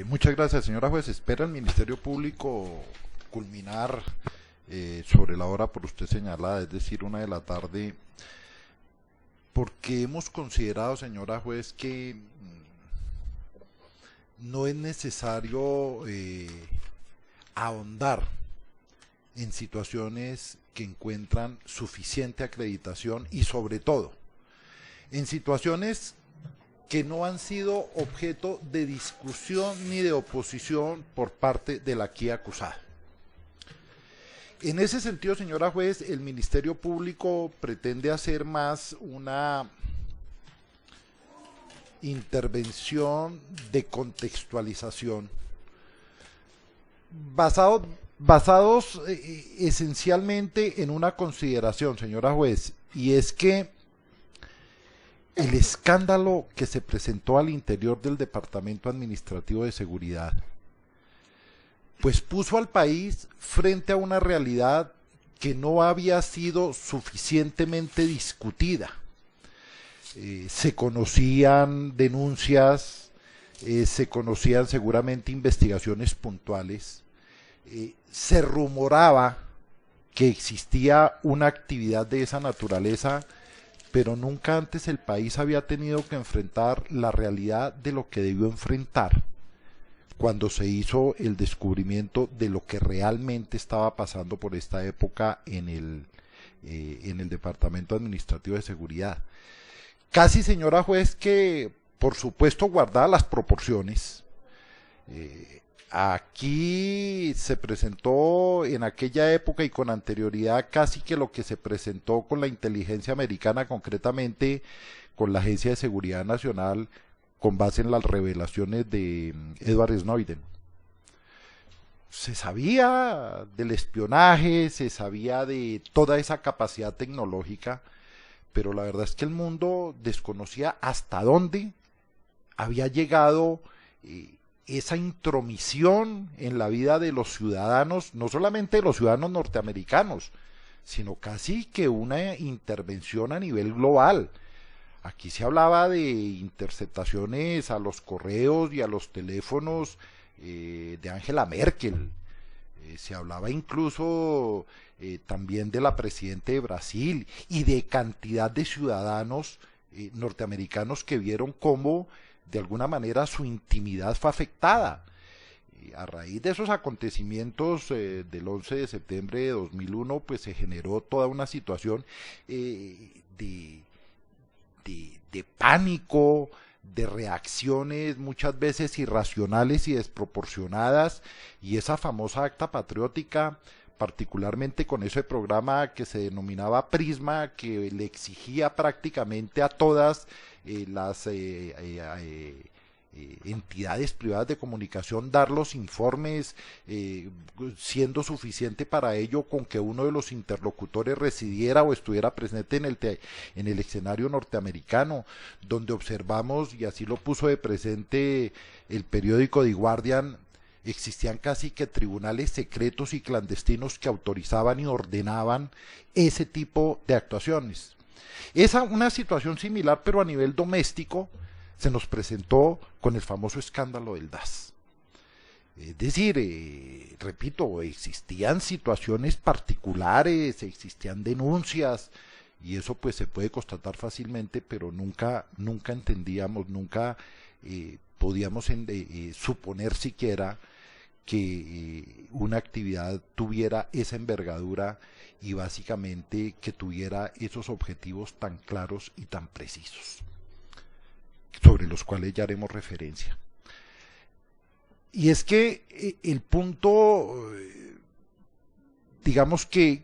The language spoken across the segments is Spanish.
Muchas gracias, señora juez. Espera el Ministerio Público culminar sobre la hora por usted señalada, es decir, 1 de la tarde, porque hemos considerado, señora juez, que no es necesario ahondar en situaciones que encuentran suficiente acreditación y sobre todo en situaciones que no han sido objeto de discusión ni de oposición por parte del aquí acusado. En ese sentido, señora juez, el Ministerio Público pretende hacer más una intervención de contextualización basados esencialmente en una consideración, señora juez, y es que el escándalo que se presentó al interior del Departamento Administrativo de Seguridad, pues puso al país frente a una realidad que no había sido suficientemente discutida. Se conocían denuncias, se conocían seguramente investigaciones puntuales, se rumoraba que existía una actividad de esa naturaleza, pero nunca antes el país había tenido que enfrentar la realidad de lo que debió enfrentar cuando se hizo el descubrimiento de lo que realmente estaba pasando por esta época en el Departamento Administrativo de Seguridad. Casi, señora juez, que por supuesto guardada las proporciones, aquí se presentó en aquella época y con anterioridad casi que lo que se presentó con la inteligencia americana, concretamente con la Agencia de Seguridad Nacional, con base en las revelaciones de Edward Snowden. Se sabía del espionaje, se sabía de toda esa capacidad tecnológica, pero la verdad es que el mundo desconocía hasta dónde había llegado esa intromisión en la vida de los ciudadanos, no solamente de los ciudadanos norteamericanos, sino casi que una intervención a nivel global. Aquí se hablaba de interceptaciones a los correos y a los teléfonos de Angela Merkel. Se hablaba incluso también de la presidenta de Brasil y de cantidad de ciudadanos norteamericanos que vieron cómo de alguna manera su intimidad fue afectada. A raíz de esos acontecimientos del 11 de septiembre de 2001, pues se generó toda una situación de pánico, de reacciones muchas veces irracionales y desproporcionadas, y esa famosa acta patriótica, particularmente con ese programa que se denominaba Prisma, que le exigía prácticamente a todas las entidades privadas de comunicación dar los informes, siendo suficiente para ello con que uno de los interlocutores residiera o estuviera presente en el escenario norteamericano, donde observamos, y así lo puso de presente el periódico The Guardian, existían casi que tribunales secretos y clandestinos que autorizaban y ordenaban ese tipo de actuaciones. Una situación similar, pero a nivel doméstico, se nos presentó con el famoso escándalo del DAS. Es decir, repito, existían situaciones particulares, existían denuncias, y eso pues se puede constatar fácilmente, pero nunca entendíamos, nunca podíamos suponer siquiera que una actividad tuviera esa envergadura y básicamente que tuviera esos objetivos tan claros y tan precisos, sobre los cuales ya haremos referencia. Y es que el punto, digamos que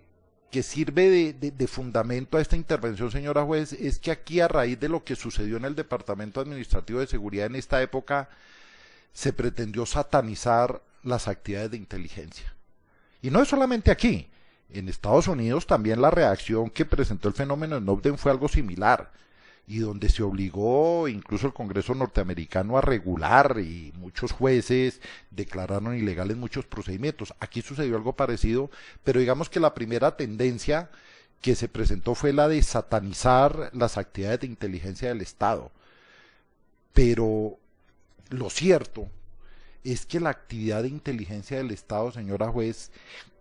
sirve de fundamento a esta intervención, señora juez, es que aquí, a raíz de lo que sucedió en el Departamento Administrativo de Seguridad en esta época, se pretendió satanizar las actividades de inteligencia. Y no es solamente aquí. En Estados Unidos también la reacción que presentó el fenómeno de Snowden fue algo similar, y donde se obligó incluso el Congreso norteamericano a regular, y muchos jueces declararon ilegales muchos procedimientos. Aquí sucedió algo parecido, pero digamos que la primera tendencia que se presentó fue la de satanizar las actividades de inteligencia del Estado. Pero lo cierto es que la actividad de inteligencia del Estado, señora juez,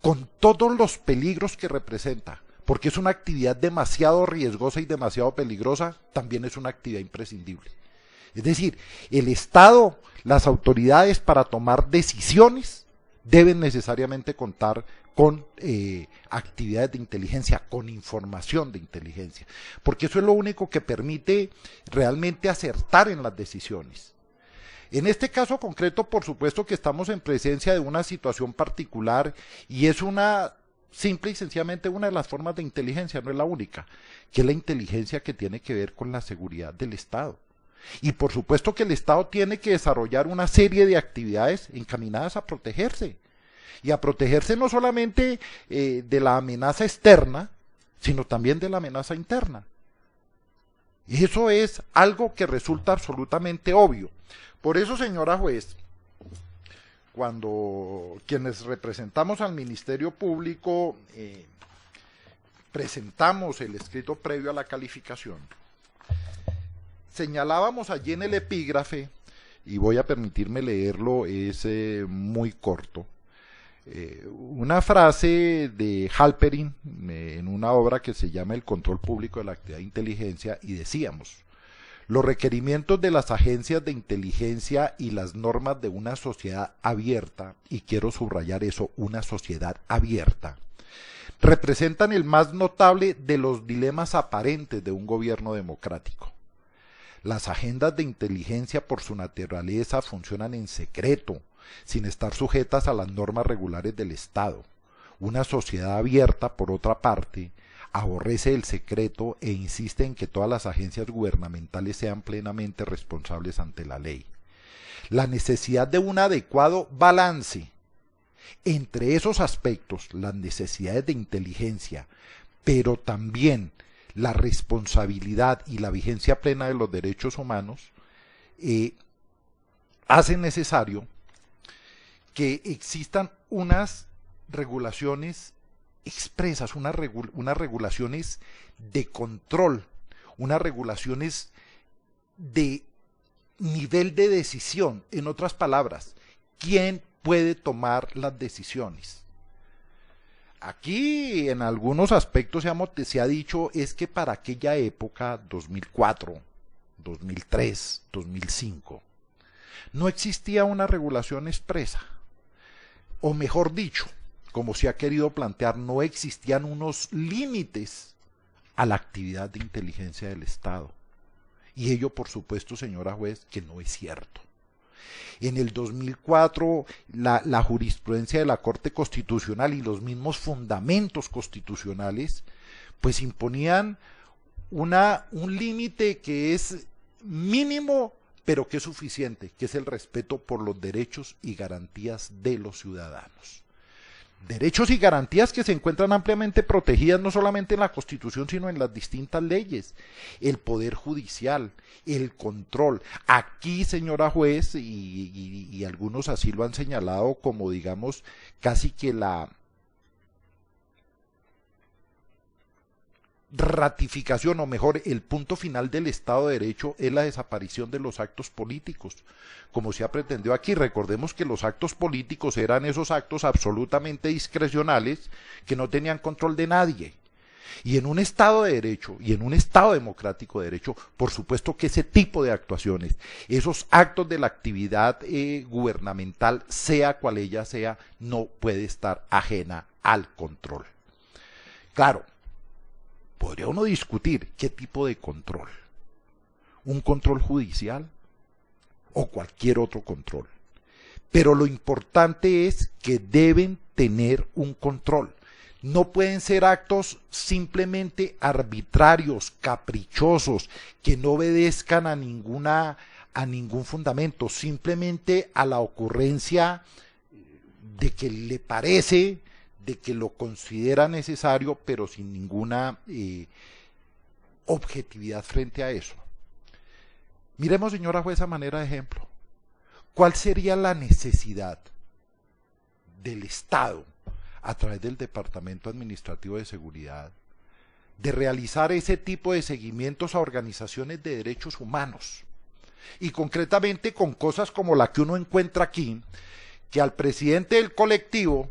con todos los peligros que representa, porque es una actividad demasiado riesgosa y demasiado peligrosa, también es una actividad imprescindible. Es decir, el Estado, las autoridades para tomar decisiones deben necesariamente contar con actividades de inteligencia, con información de inteligencia, porque eso es lo único que permite realmente acertar en las decisiones. En este caso concreto, por supuesto que estamos en presencia de una situación particular y es una simple y sencillamente una de las formas de inteligencia, no es la única, que es la inteligencia que tiene que ver con la seguridad del Estado. Y por supuesto que el Estado tiene que desarrollar una serie de actividades encaminadas a protegerse. Y a protegerse no solamente de la amenaza externa, sino también de la amenaza interna. Y eso es algo que resulta absolutamente obvio. Por eso, señora juez, cuando quienes representamos al Ministerio Público presentamos el escrito previo a la calificación, señalábamos allí en el epígrafe, y voy a permitirme leerlo, es muy corto, una frase de Halperin en una obra que se llama El control público de la actividad de inteligencia, y decíamos: los requerimientos de las agencias de inteligencia y las normas de una sociedad abierta, y quiero subrayar eso, una sociedad abierta, representan el más notable de los dilemas aparentes de un gobierno democrático. Las agendas de inteligencia por su naturaleza funcionan en secreto, sin estar sujetas a las normas regulares del Estado. Una sociedad abierta, por otra parte, aborrece el secreto e insiste en que todas las agencias gubernamentales sean plenamente responsables ante la ley. La necesidad de un adecuado balance entre esos aspectos, las necesidades de inteligencia, pero también la responsabilidad y la vigencia plena de los derechos humanos, hace necesario que existan unas regulaciones expresas, unas regulaciones de control, unas regulaciones de nivel de decisión. En otras palabras, ¿quién puede tomar las decisiones? Aquí en algunos aspectos se ha dicho es que para aquella época, 2004, 2003, 2005, no existía una regulación expresa, o mejor dicho, como se ha querido plantear, no existían unos límites a la actividad de inteligencia del Estado. Y ello, por supuesto, señora juez, que no es cierto. En el 2004, la jurisprudencia de la Corte Constitucional y los mismos fundamentos constitucionales, pues imponían un límite que es mínimo, pero que es suficiente, que es el respeto por los derechos y garantías de los ciudadanos. Derechos y garantías que se encuentran ampliamente protegidas no solamente en la Constitución, sino en las distintas leyes. El poder judicial, el control. Aquí, señora juez, y algunos así lo han señalado como, digamos, casi que la ratificación, o mejor, el punto final del Estado de Derecho es la desaparición de los actos políticos, como se ha pretendido aquí. Recordemos que los actos políticos eran esos actos absolutamente discrecionales que no tenían control de nadie. Y en un Estado de Derecho, y en un Estado democrático de derecho, por supuesto que ese tipo de actuaciones, esos actos de la actividad gubernamental, sea cual ella sea, no puede estar ajena al control. Claro, podría uno discutir qué tipo de control, un control judicial o cualquier otro control, pero lo importante es que deben tener un control. No pueden ser actos simplemente arbitrarios, caprichosos, que no obedezcan a ningún fundamento, simplemente a la ocurrencia de que le parece, de que lo considera necesario, pero sin ninguna objetividad frente a eso. Miremos, señora jueza, a manera de ejemplo, ¿cuál sería la necesidad del Estado, a través del Departamento Administrativo de Seguridad, de realizar ese tipo de seguimientos a organizaciones de derechos humanos? y concretamente con cosas como la que uno encuentra aquí, que al presidente del colectivo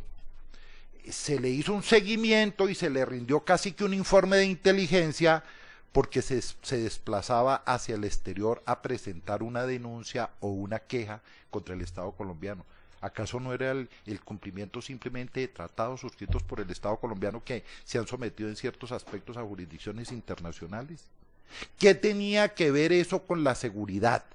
se le hizo un seguimiento y se le rindió casi que un informe de inteligencia porque se desplazaba hacia el exterior a presentar una denuncia o una queja contra el Estado colombiano. ¿Acaso no era el cumplimiento simplemente de tratados suscritos por el Estado colombiano que se han sometido en ciertos aspectos a jurisdicciones internacionales? ¿Qué tenía que ver eso con la seguridad?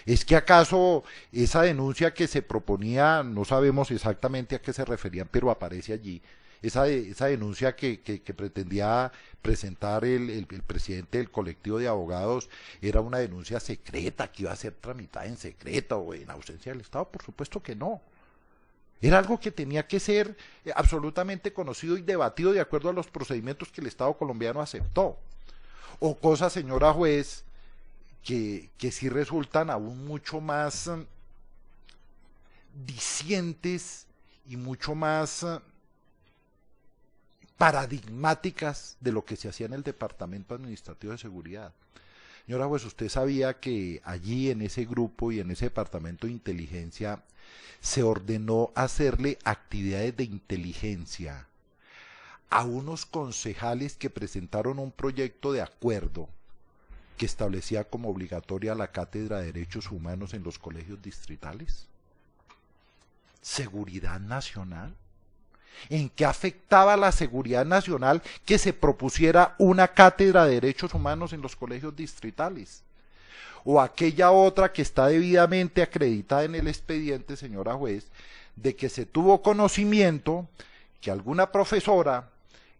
¿Es que acaso esa denuncia que se proponía, no sabemos exactamente a qué se referían, pero aparece allí, esa denuncia que pretendía presentar el presidente del colectivo de abogados, era una denuncia secreta que iba a ser tramitada en secreto o en ausencia del Estado? Por supuesto que no. Era algo que tenía que ser absolutamente conocido y debatido de acuerdo a los procedimientos que el Estado colombiano aceptó. O cosas, señora juez, que sí resultan aún mucho más discientes y mucho más paradigmáticas de lo que se hacía en el Departamento Administrativo de Seguridad. Señora juez, usted sabía que allí en ese grupo y en ese departamento de inteligencia se ordenó hacerle actividades de inteligencia a unos concejales que presentaron un proyecto de acuerdo que establecía como obligatoria la cátedra de derechos humanos en los colegios distritales. ¿Seguridad nacional? ¿En qué afectaba la seguridad nacional que se propusiera una cátedra de derechos humanos en los colegios distritales? O aquella otra que está debidamente acreditada en el expediente, señora juez, de que se tuvo conocimiento que alguna profesora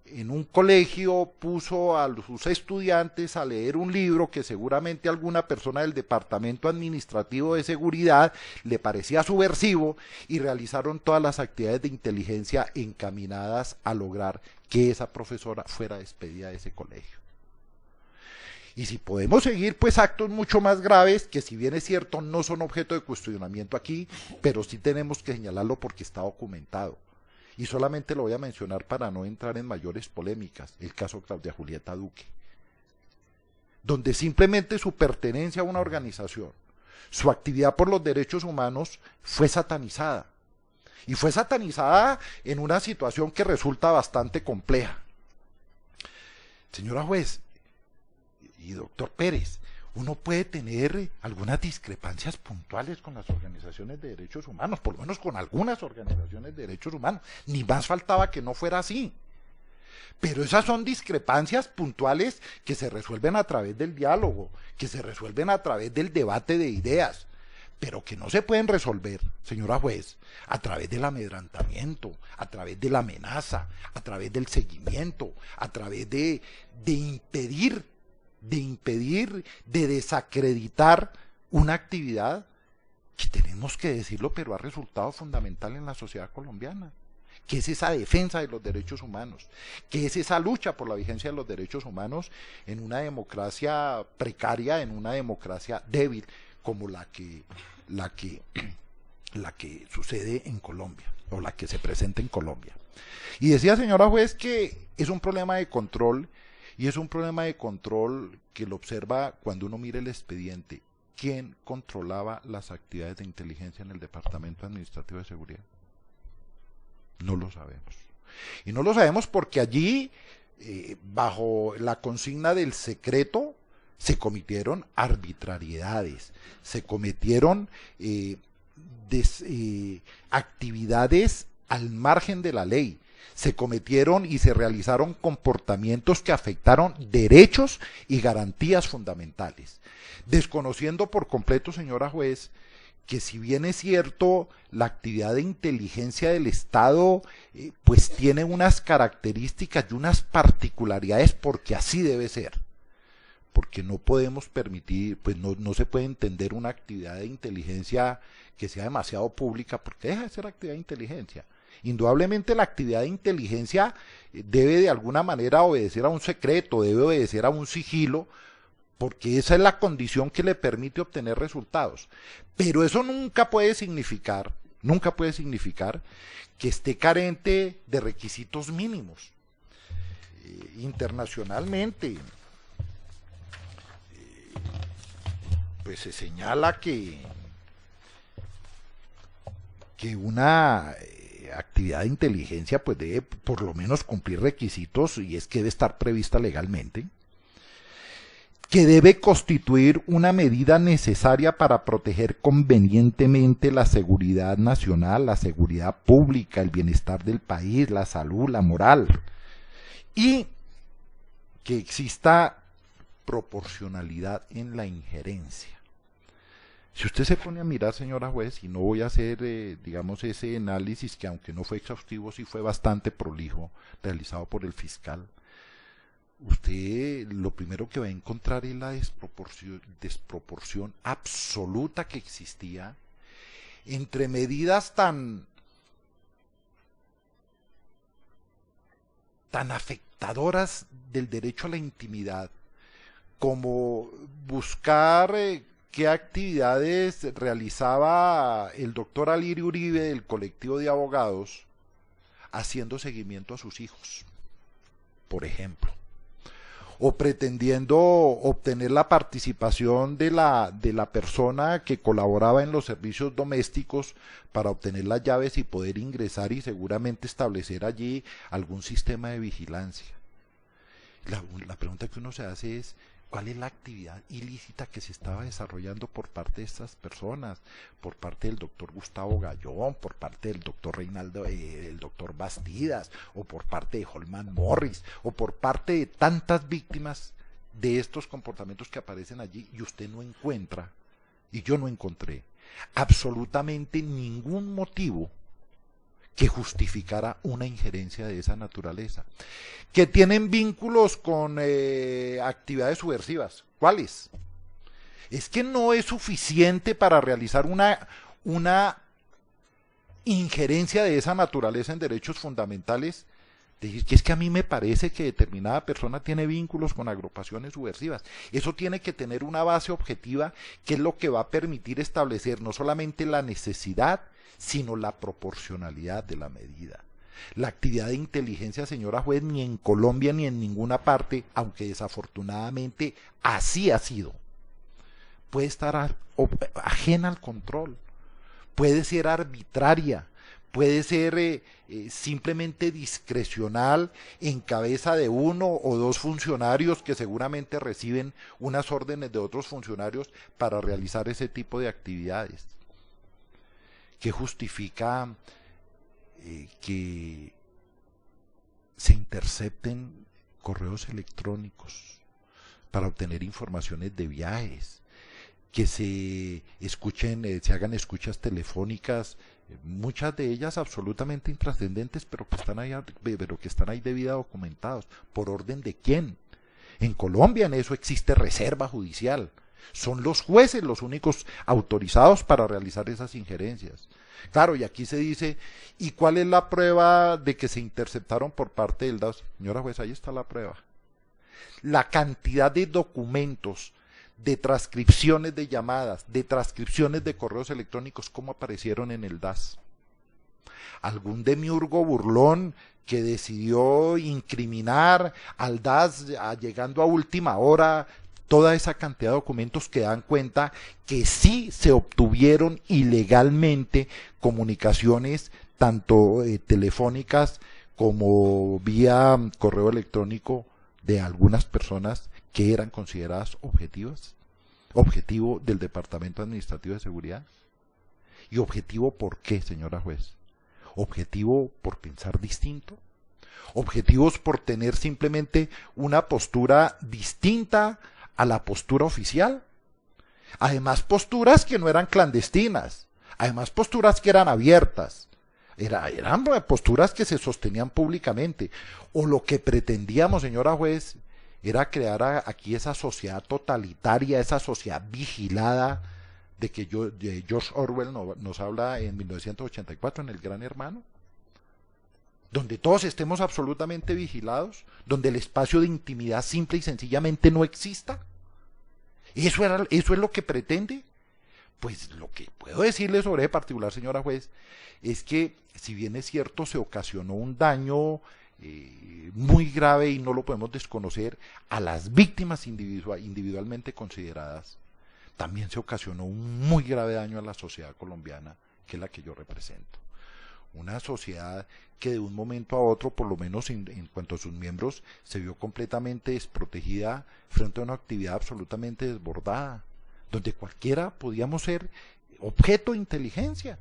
en un colegio puso a sus estudiantes a leer un libro que seguramente a alguna persona del Departamento Administrativo de Seguridad le parecía subversivo, y realizaron todas las actividades de inteligencia encaminadas a lograr que esa profesora fuera despedida de ese colegio. Y si podemos seguir, pues actos mucho más graves, que si bien es cierto no son objeto de cuestionamiento aquí, pero sí tenemos que señalarlo porque está documentado. Y solamente lo voy a mencionar para no entrar en mayores polémicas: el caso Claudia Julieta Duque, donde simplemente su pertenencia a una organización, su actividad por los derechos humanos fue satanizada. Y fue satanizada en una situación que resulta bastante compleja. Señora juez y doctor Pérez, uno puede tener algunas discrepancias puntuales con las organizaciones de derechos humanos, por lo menos con algunas organizaciones de derechos humanos, ni más faltaba que no fuera así. Pero esas son discrepancias puntuales que se resuelven a través del diálogo, que se resuelven a través del debate de ideas, pero que no se pueden resolver, señora juez, a través del amedrentamiento, a través de la amenaza, a través del seguimiento, a través de impedir, de desacreditar una actividad que, tenemos que decirlo, pero ha resultado fundamental en la sociedad colombiana, que es esa defensa de los derechos humanos, que es esa lucha por la vigencia de los derechos humanos en una democracia precaria, en una democracia débil como la que sucede en Colombia, o la que se presenta en Colombia. Y decía, señora juez, que es un problema de control. Y es un problema de control que lo observa cuando uno mira el expediente. ¿Quién controlaba las actividades de inteligencia en el Departamento Administrativo de Seguridad? No lo sabemos. Y no lo sabemos porque allí, bajo la consigna del secreto, se cometieron arbitrariedades, se cometieron actividades al margen de la ley. Se cometieron y se realizaron comportamientos que afectaron derechos y garantías fundamentales, desconociendo por completo, señora juez, que si bien es cierto, la actividad de inteligencia del Estado pues tiene unas características y unas particularidades, porque así debe ser, porque no podemos permitir, pues no se puede entender una actividad de inteligencia que sea demasiado pública, porque deja de ser actividad de inteligencia. Indudablemente la actividad de inteligencia debe de alguna manera obedecer a un secreto, debe obedecer a un sigilo, porque esa es la condición que le permite obtener resultados. Pero eso nunca puede significar que esté carente de requisitos mínimos. Internacionalmente, pues se señala que una actividad de inteligencia pues debe por lo menos cumplir requisitos, y es que debe estar prevista legalmente, que debe constituir una medida necesaria para proteger convenientemente la seguridad nacional, la seguridad pública, el bienestar del país, la salud, la moral, y que exista proporcionalidad en la injerencia. Si usted se pone a mirar, señora juez, y no voy a hacer, digamos, ese análisis que aunque no fue exhaustivo, sí fue bastante prolijo, realizado por el fiscal, usted lo primero que va a encontrar es la desproporción absoluta que existía entre medidas tan afectadoras del derecho a la intimidad, como buscar qué actividades realizaba el doctor Alirio Uribe del colectivo de abogados haciendo seguimiento a sus hijos, por ejemplo, o pretendiendo obtener la participación de la persona que colaboraba en los servicios domésticos para obtener las llaves y poder ingresar y seguramente establecer allí algún sistema de vigilancia. La pregunta que uno se hace es, ¿cuál es la actividad ilícita que se estaba desarrollando por parte de estas personas? Por parte del doctor Gustavo Gallón, por parte del doctor Reinaldo, el doctor Bastidas, o por parte de Holman Morris, o por parte de tantas víctimas de estos comportamientos que aparecen allí, y usted no encuentra, y yo no encontré, absolutamente ningún motivo que justificara una injerencia de esa naturaleza. Que tienen vínculos con actividades subversivas. ¿Cuáles? Es que no es suficiente para realizar una injerencia de esa naturaleza en derechos fundamentales. Decir que es que a mí me parece que determinada persona tiene vínculos con agrupaciones subversivas. Eso tiene que tener una base objetiva, que es lo que va a permitir establecer no solamente la necesidad, sino la proporcionalidad de la medida. La actividad de inteligencia, señora juez, ni en Colombia ni en ninguna parte, aunque desafortunadamente así ha sido, puede estar ajena al control, puede ser arbitraria, puede ser simplemente discrecional en cabeza de uno o dos funcionarios que seguramente reciben unas órdenes de otros funcionarios para realizar ese tipo de actividades. ¿Qué justifica que se intercepten correos electrónicos para obtener informaciones de viajes, que se escuchen, se hagan escuchas telefónicas, muchas de ellas absolutamente intrascendentes, pero que están ahí debidamente documentados? ¿Por orden de quién? En Colombia en eso existe reserva judicial. Son los jueces los únicos autorizados para realizar esas injerencias. Claro, y aquí se dice, ¿y cuál es la prueba de que se interceptaron por parte del DAS? Señora juez, ahí está la prueba. La cantidad de documentos, de transcripciones de llamadas, de transcripciones de correos electrónicos, ¿cómo aparecieron en el DAS? Algún demiurgo burlón que decidió incriminar al DAS llegando a última hora toda esa cantidad de documentos que dan cuenta que sí se obtuvieron ilegalmente comunicaciones tanto telefónicas como vía correo electrónico de algunas personas que eran consideradas objetivas, objetivo del Departamento Administrativo de Seguridad. ¿Y objetivo por qué, señora juez? ¿Objetivo por pensar distinto? ¿Objetivos por tener simplemente una postura distinta a la postura oficial? Además, posturas que no eran clandestinas, además posturas que eran abiertas, eran posturas que se sostenían públicamente. O lo que pretendíamos, señora juez, era crear aquí esa sociedad totalitaria, esa sociedad vigilada de que George Orwell nos habla en 1984 en El Gran Hermano, donde todos estemos absolutamente vigilados, donde el espacio de intimidad simple y sencillamente no exista. ¿Eso es lo que pretende? Pues lo que puedo decirle sobre ese particular, señora juez, es que si bien es cierto se ocasionó un daño muy grave y no lo podemos desconocer a las víctimas individualmente consideradas, también se ocasionó un muy grave daño a la sociedad colombiana, que es la que yo represento. Una sociedad que de un momento a otro, por lo menos en cuanto a sus miembros, se vio completamente desprotegida frente a una actividad absolutamente desbordada, donde cualquiera podíamos ser objeto de inteligencia,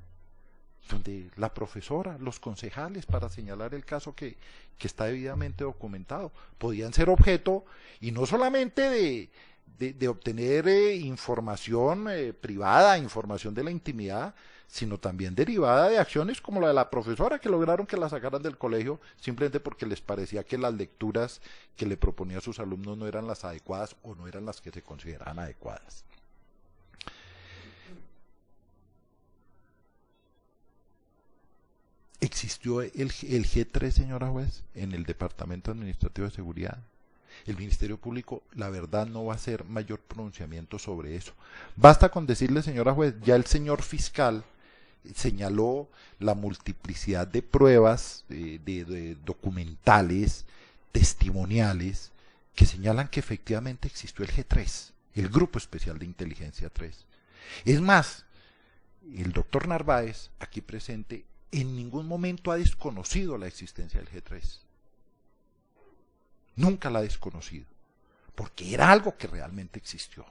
donde la profesora, los concejales, para señalar el caso que está debidamente documentado, podían ser objeto, y no solamente de obtener información privada, información de la intimidad, sino también derivada de acciones como la de la profesora, que lograron que la sacaran del colegio simplemente porque les parecía que las lecturas que le proponía a sus alumnos no eran las adecuadas o no eran las que se consideraban adecuadas. ¿Existió el G3, señora juez, en el Departamento Administrativo de Seguridad? El Ministerio Público, la verdad, no va a hacer mayor pronunciamiento sobre eso. Basta con decirle, señora juez, ya el señor fiscal señaló la multiplicidad de pruebas de documentales, testimoniales, que señalan que efectivamente existió el G3, el Grupo Especial de Inteligencia 3. Es más, el doctor Narváez, aquí presente, en ningún momento ha desconocido la existencia del G3. Nunca la ha desconocido, porque era algo que realmente existió.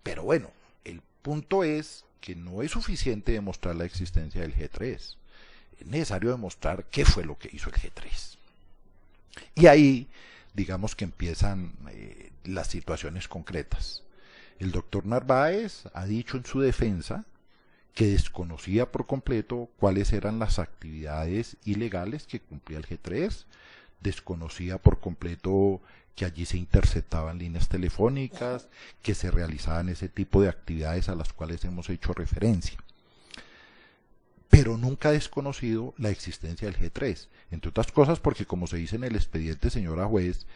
Pero bueno, el punto es que no es suficiente demostrar la existencia del G3. Es necesario demostrar qué fue lo que hizo el G3. Y ahí, digamos que empiezan las situaciones concretas. El doctor Narváez ha dicho en su defensa que desconocía por completo cuáles eran las actividades ilegales que cumplía el G3, desconocía por completo que allí se interceptaban líneas telefónicas, que se realizaban ese tipo de actividades a las cuales hemos hecho referencia. Pero nunca ha desconocido la existencia del G3, entre otras cosas porque, como se dice en el expediente, señora juez,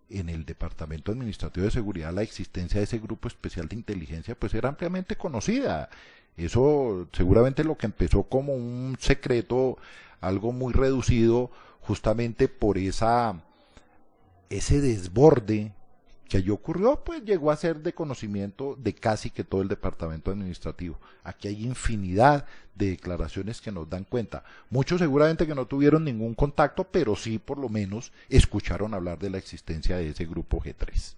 en el Departamento Administrativo de Seguridad la existencia de ese grupo especial de inteligencia pues era ampliamente conocida. Eso seguramente lo que empezó como un secreto, algo muy reducido, justamente por ese desborde que allí ocurrió, pues llegó a ser de conocimiento de casi que todo el departamento administrativo. Aquí hay infinidad de declaraciones que nos dan cuenta. Muchos seguramente que no tuvieron ningún contacto, pero sí por lo menos escucharon hablar de la existencia de ese grupo G3.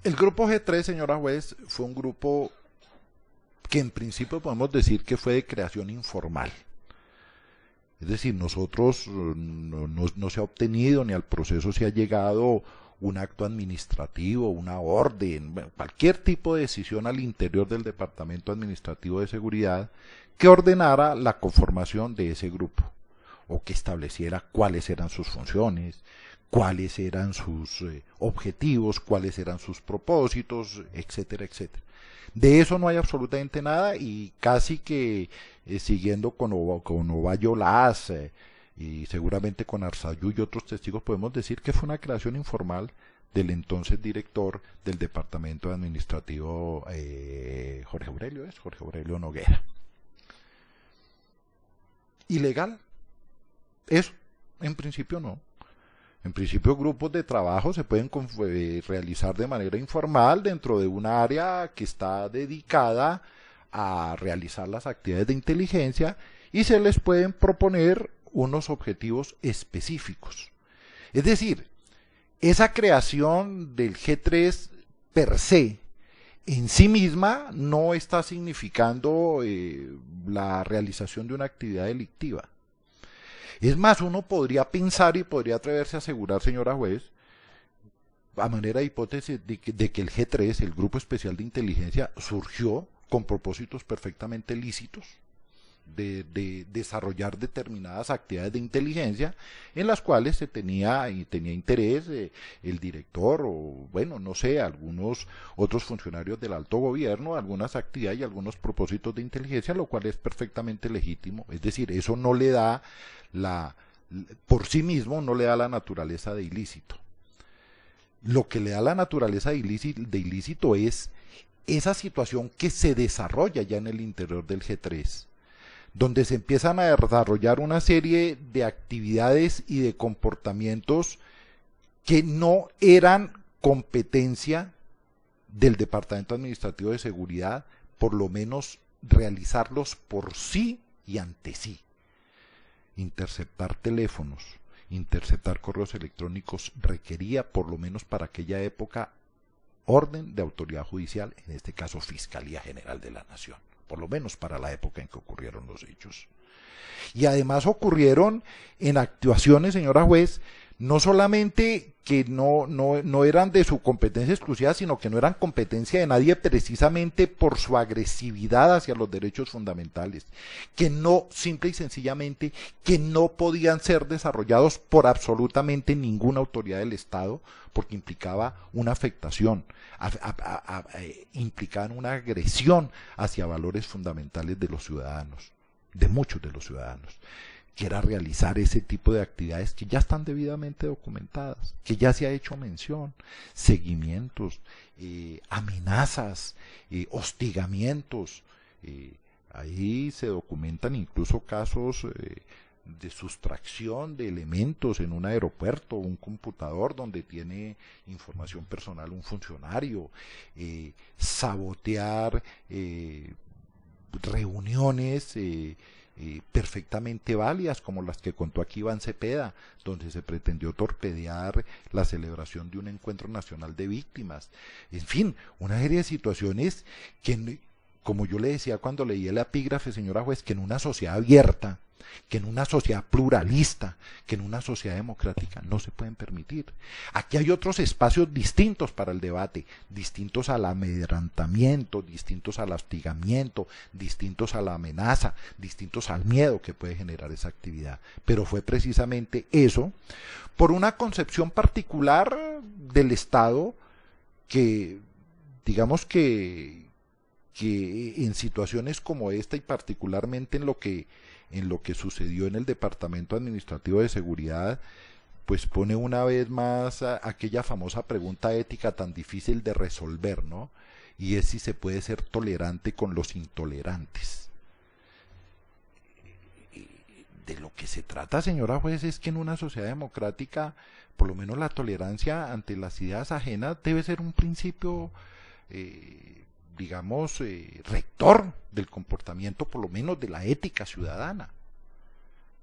El grupo G3, señora juez, fue un grupo que en principio podemos decir que fue de creación informal. Es decir, nosotros no se ha obtenido ni al proceso se ha llegado un acto administrativo, una orden, bueno, cualquier tipo de decisión al interior del Departamento Administrativo de Seguridad que ordenara la conformación de ese grupo o que estableciera cuáles eran sus funciones, cuáles eran sus objetivos, cuáles eran sus propósitos, etcétera, etcétera. De eso no hay absolutamente nada y casi que siguiendo con Ovalle Olaz y seguramente con Arzayú y otros testigos podemos decir que fue una creación informal del entonces director del Departamento Administrativo Jorge Aurelio Noguera. ¿Ilegal? Eso, en principio no. En principio, grupos de trabajo se pueden realizar de manera informal dentro de una área que está dedicada a realizar las actividades de inteligencia y se les pueden proponer unos objetivos específicos. Es decir, esa creación del G3 per se en sí misma no está significando la realización de una actividad delictiva. Es más, uno podría pensar y podría atreverse a asegurar, señora juez, a manera de hipótesis de que el G3, el Grupo Especial de Inteligencia, surgió con propósitos perfectamente lícitos de desarrollar determinadas actividades de inteligencia en las cuales se tenía interés el director o, bueno, no sé, algunos otros funcionarios del alto gobierno, algunas actividades y algunos propósitos de inteligencia, lo cual es perfectamente legítimo. Es decir, eso no le da por sí mismo no le da la naturaleza de ilícito. Lo que le da la naturaleza de ilícito es esa situación que se desarrolla ya en el interior del G3, donde se empiezan a desarrollar una serie de actividades y de comportamientos que no eran competencia del Departamento Administrativo de Seguridad, por lo menos realizarlos por sí y ante sí. Interceptar teléfonos, interceptar correos electrónicos requería, por lo menos para aquella época, orden de autoridad judicial, en este caso Fiscalía General de la Nación, por lo menos para la época en que ocurrieron los hechos. Y además ocurrieron en actuaciones, señora juez, no solamente que no eran de su competencia exclusiva, sino que no eran competencia de nadie precisamente por su agresividad hacia los derechos fundamentales, que no, simple y sencillamente, que no podían ser desarrollados por absolutamente ninguna autoridad del Estado, porque implicaba una afectación, implicaban una agresión hacia valores fundamentales de los ciudadanos, de muchos de los ciudadanos, que era realizar ese tipo de actividades que ya están debidamente documentadas, que ya se ha hecho mención, seguimientos, amenazas, hostigamientos. Ahí se documentan incluso casos de sustracción de elementos en un aeropuerto, un computador donde tiene información personal un funcionario, sabotear reuniones perfectamente válidas, como las que contó aquí Iván Cepeda, donde se pretendió torpedear la celebración de un encuentro nacional de víctimas. En fin, una serie de situaciones que, como yo le decía cuando leí el epígrafe, señora juez, que en una sociedad abierta, que en una sociedad pluralista, que en una sociedad democrática no se pueden permitir. Aquí hay otros espacios distintos para el debate, distintos al amedrentamiento, distintos al hostigamiento, distintos a la amenaza, distintos al miedo que puede generar esa actividad. Pero fue precisamente eso, por una concepción particular del Estado que, digamos que en situaciones como esta y particularmente en lo que sucedió en el Departamento Administrativo de Seguridad, pues pone una vez más aquella famosa pregunta ética tan difícil de resolver, ¿no? Y es si se puede ser tolerante con los intolerantes. De lo que se trata, señora juez, es que en una sociedad democrática, por lo menos la tolerancia ante las ideas ajenas debe ser un principio digamos, rector del comportamiento, por lo menos de la ética ciudadana.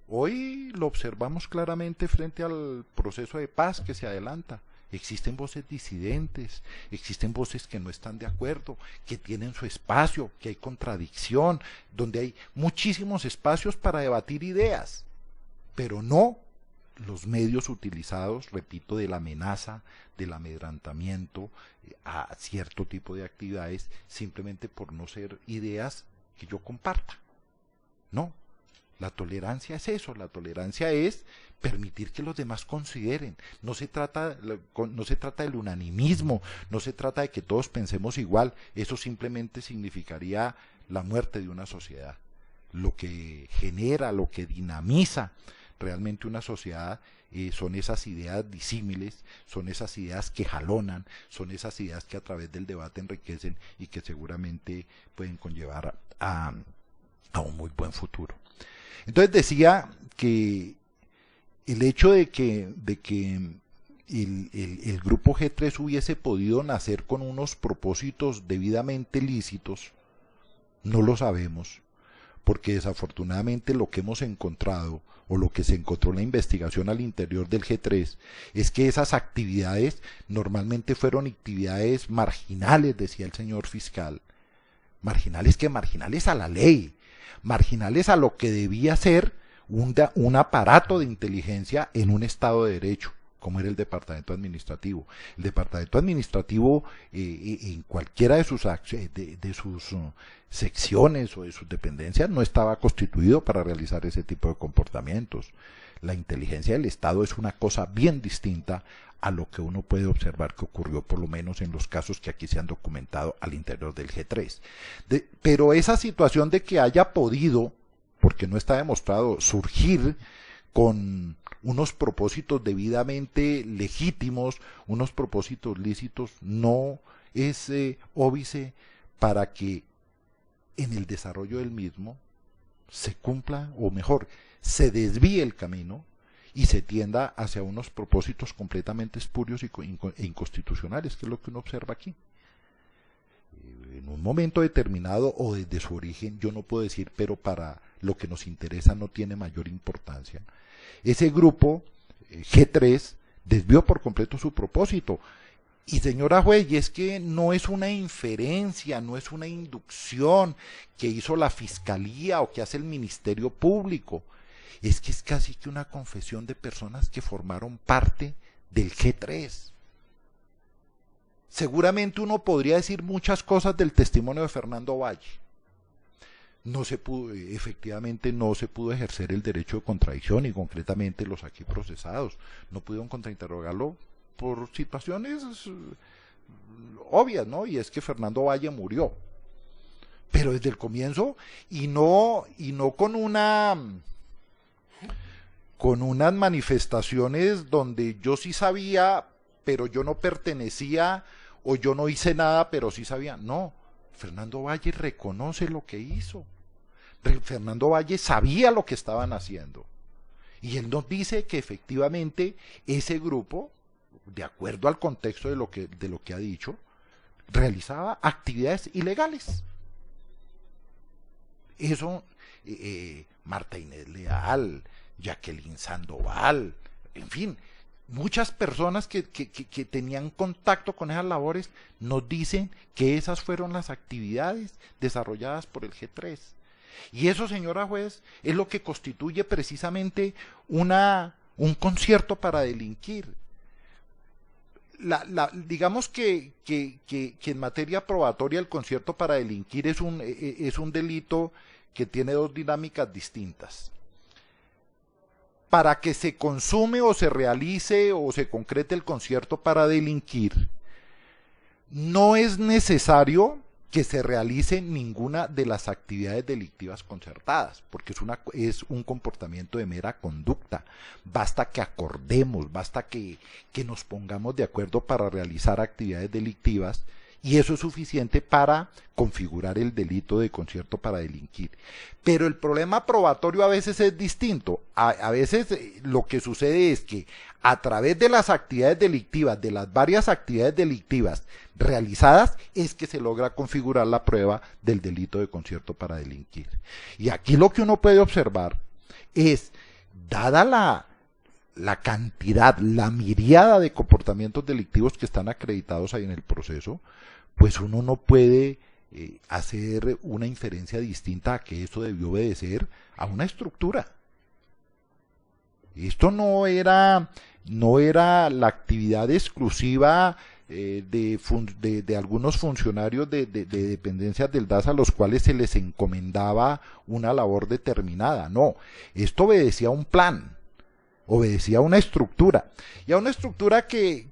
Hoy lo observamos claramente frente al proceso de paz que se adelanta. Existen voces disidentes, existen voces que no están de acuerdo, que tienen su espacio, que hay contradicción, donde hay muchísimos espacios para debatir ideas, pero no los medios utilizados, repito, de la amenaza, del amedrentamiento a cierto tipo de actividades, simplemente por no ser ideas que yo comparta. No, la tolerancia es eso, la tolerancia es permitir que los demás consideren. No se trata del unanimismo, no se trata de que todos pensemos igual, eso simplemente significaría la muerte de una sociedad. Lo que genera, lo que dinamiza realmente una sociedad son esas ideas disímiles, son esas ideas que jalonan, son esas ideas que a través del debate enriquecen y que seguramente pueden conllevar a un muy buen futuro. Entonces decía que el hecho de que el grupo G3 hubiese podido nacer con unos propósitos debidamente lícitos, no lo sabemos, porque desafortunadamente lo que hemos encontrado o lo que se encontró en la investigación al interior del G3 es que esas actividades normalmente fueron actividades marginales, decía el señor fiscal, marginales a la ley, marginales a lo que debía ser un aparato de inteligencia en un Estado de Derecho, como era el Departamento Administrativo. El Departamento Administrativo en cualquiera de sus secciones o de sus dependencias no estaba constituido para realizar ese tipo de comportamientos. La inteligencia del Estado es una cosa bien distinta a lo que uno puede observar que ocurrió, por lo menos en los casos que aquí se han documentado al interior del G3. Pero esa situación de que haya podido, porque no está demostrado, surgir con unos propósitos debidamente legítimos, unos propósitos lícitos, no es óbice para que en el desarrollo del mismo se cumpla, o mejor, se desvíe el camino y se tienda hacia unos propósitos completamente espurios e inconstitucionales, que es lo que uno observa aquí. En un momento determinado o desde su origen, yo no puedo decir, pero para lo que nos interesa no tiene mayor importancia. Ese grupo G3 desvió por completo su propósito. Y señora juez, y es que no es una inferencia, no es una inducción que hizo la fiscalía o que hace el Ministerio Público, es que es casi que una confesión de personas que formaron parte del G3. Seguramente uno podría decir muchas cosas del testimonio de Fernando Valle. No se pudo, efectivamente no se pudo ejercer el derecho de contradicción, y concretamente los aquí procesados no pudieron contrainterrogarlo por situaciones obvias, ¿no? Y es que Fernando Valle murió. Pero desde el comienzo, y no con unas manifestaciones donde yo sí sabía, pero yo no pertenecía, o yo no hice nada, pero sí sabía. No, Fernando Valle reconoce lo que hizo. Fernando Valle sabía lo que estaban haciendo. Y él nos dice que efectivamente ese grupo, de acuerdo al contexto de lo que ha dicho, realizaba actividades ilegales. Eso, Marta Inés Leal, Jacqueline Sandoval, en fin, muchas personas que tenían contacto con esas labores nos dicen que esas fueron las actividades desarrolladas por el G3. Y eso, señora juez, es lo que constituye precisamente un concierto para delinquir. Digamos que en materia probatoria el concierto para delinquir es un delito que tiene dos dinámicas distintas. Para que se consume o se realice o se concrete el concierto para delinquir, no es necesario que se realice ninguna de las actividades delictivas concertadas, porque es un comportamiento de mera conducta. Basta que acordemos, basta que nos pongamos de acuerdo para realizar actividades delictivas, y eso es suficiente para configurar el delito de concierto para delinquir. Pero el problema probatorio a veces es distinto. A veces lo que sucede es que a través de las actividades delictivas, de las varias actividades delictivas realizadas, es que se logra configurar la prueba del delito de concierto para delinquir. Y aquí lo que uno puede observar es, dada la cantidad, la miríada de comportamientos delictivos que están acreditados ahí en el proceso, pues uno no puede hacer una inferencia distinta a que esto debió obedecer a una estructura. Esto no era la actividad exclusiva de algunos funcionarios de dependencias del DAS a los cuales se les encomendaba una labor determinada. No, esto obedecía a un plan, obedecía a una estructura, y a una estructura que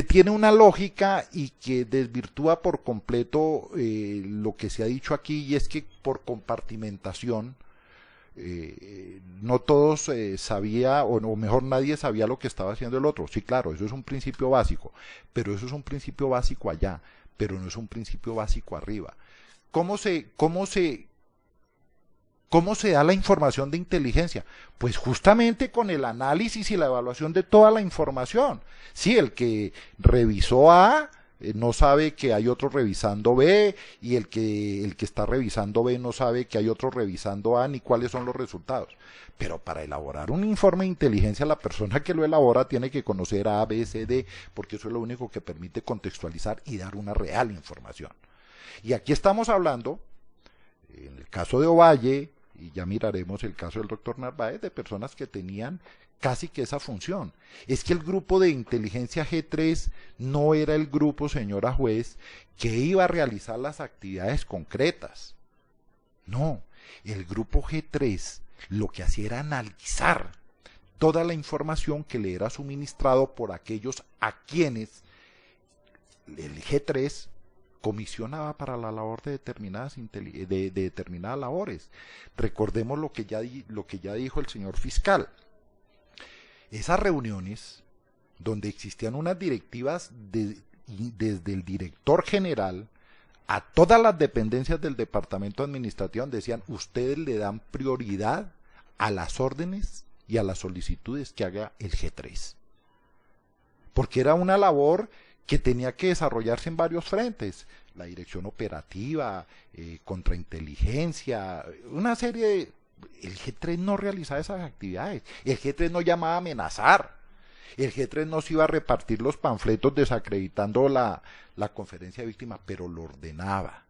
tiene una lógica y que desvirtúa por completo lo que se ha dicho aquí, y es que por compartimentación no todos sabía, o mejor nadie sabía lo que estaba haciendo el otro. Sí, claro, eso es un principio básico, pero eso es un principio básico allá, pero no es un principio básico arriba. ¿Cómo se da la información de inteligencia? Pues justamente con el análisis y la evaluación de toda la información. Sí, el que revisó A no sabe que hay otro revisando B, y el que está revisando B no sabe que hay otro revisando A, ni cuáles son los resultados. Pero para elaborar un informe de inteligencia, la persona que lo elabora tiene que conocer A, B, C, D, porque eso es lo único que permite contextualizar y dar una real información. Y aquí estamos hablando, en el caso de Ovalle, y ya miraremos el caso del doctor Narváez, de personas que tenían casi que esa función. Es que el grupo de inteligencia G3 no era el grupo, señora juez, que iba a realizar las actividades concretas. No, el grupo G3 lo que hacía era analizar toda la información que le era suministrado por aquellos a quienes el G3 comisionaba para la labor de determinadas labores. Recordemos lo que ya dijo el señor fiscal. Esas reuniones donde existían unas directivas desde el director general a todas las dependencias del departamento administrativo decían, ustedes le dan prioridad a las órdenes y a las solicitudes que haga el G3. Porque era una labor que tenía que desarrollarse en varios frentes, la dirección operativa, contrainteligencia, una serie de... El G3 no realizaba esas actividades, el G3 no llamaba a amenazar, el G3 no se iba a repartir los panfletos desacreditando la conferencia de víctimas, pero lo ordenaba.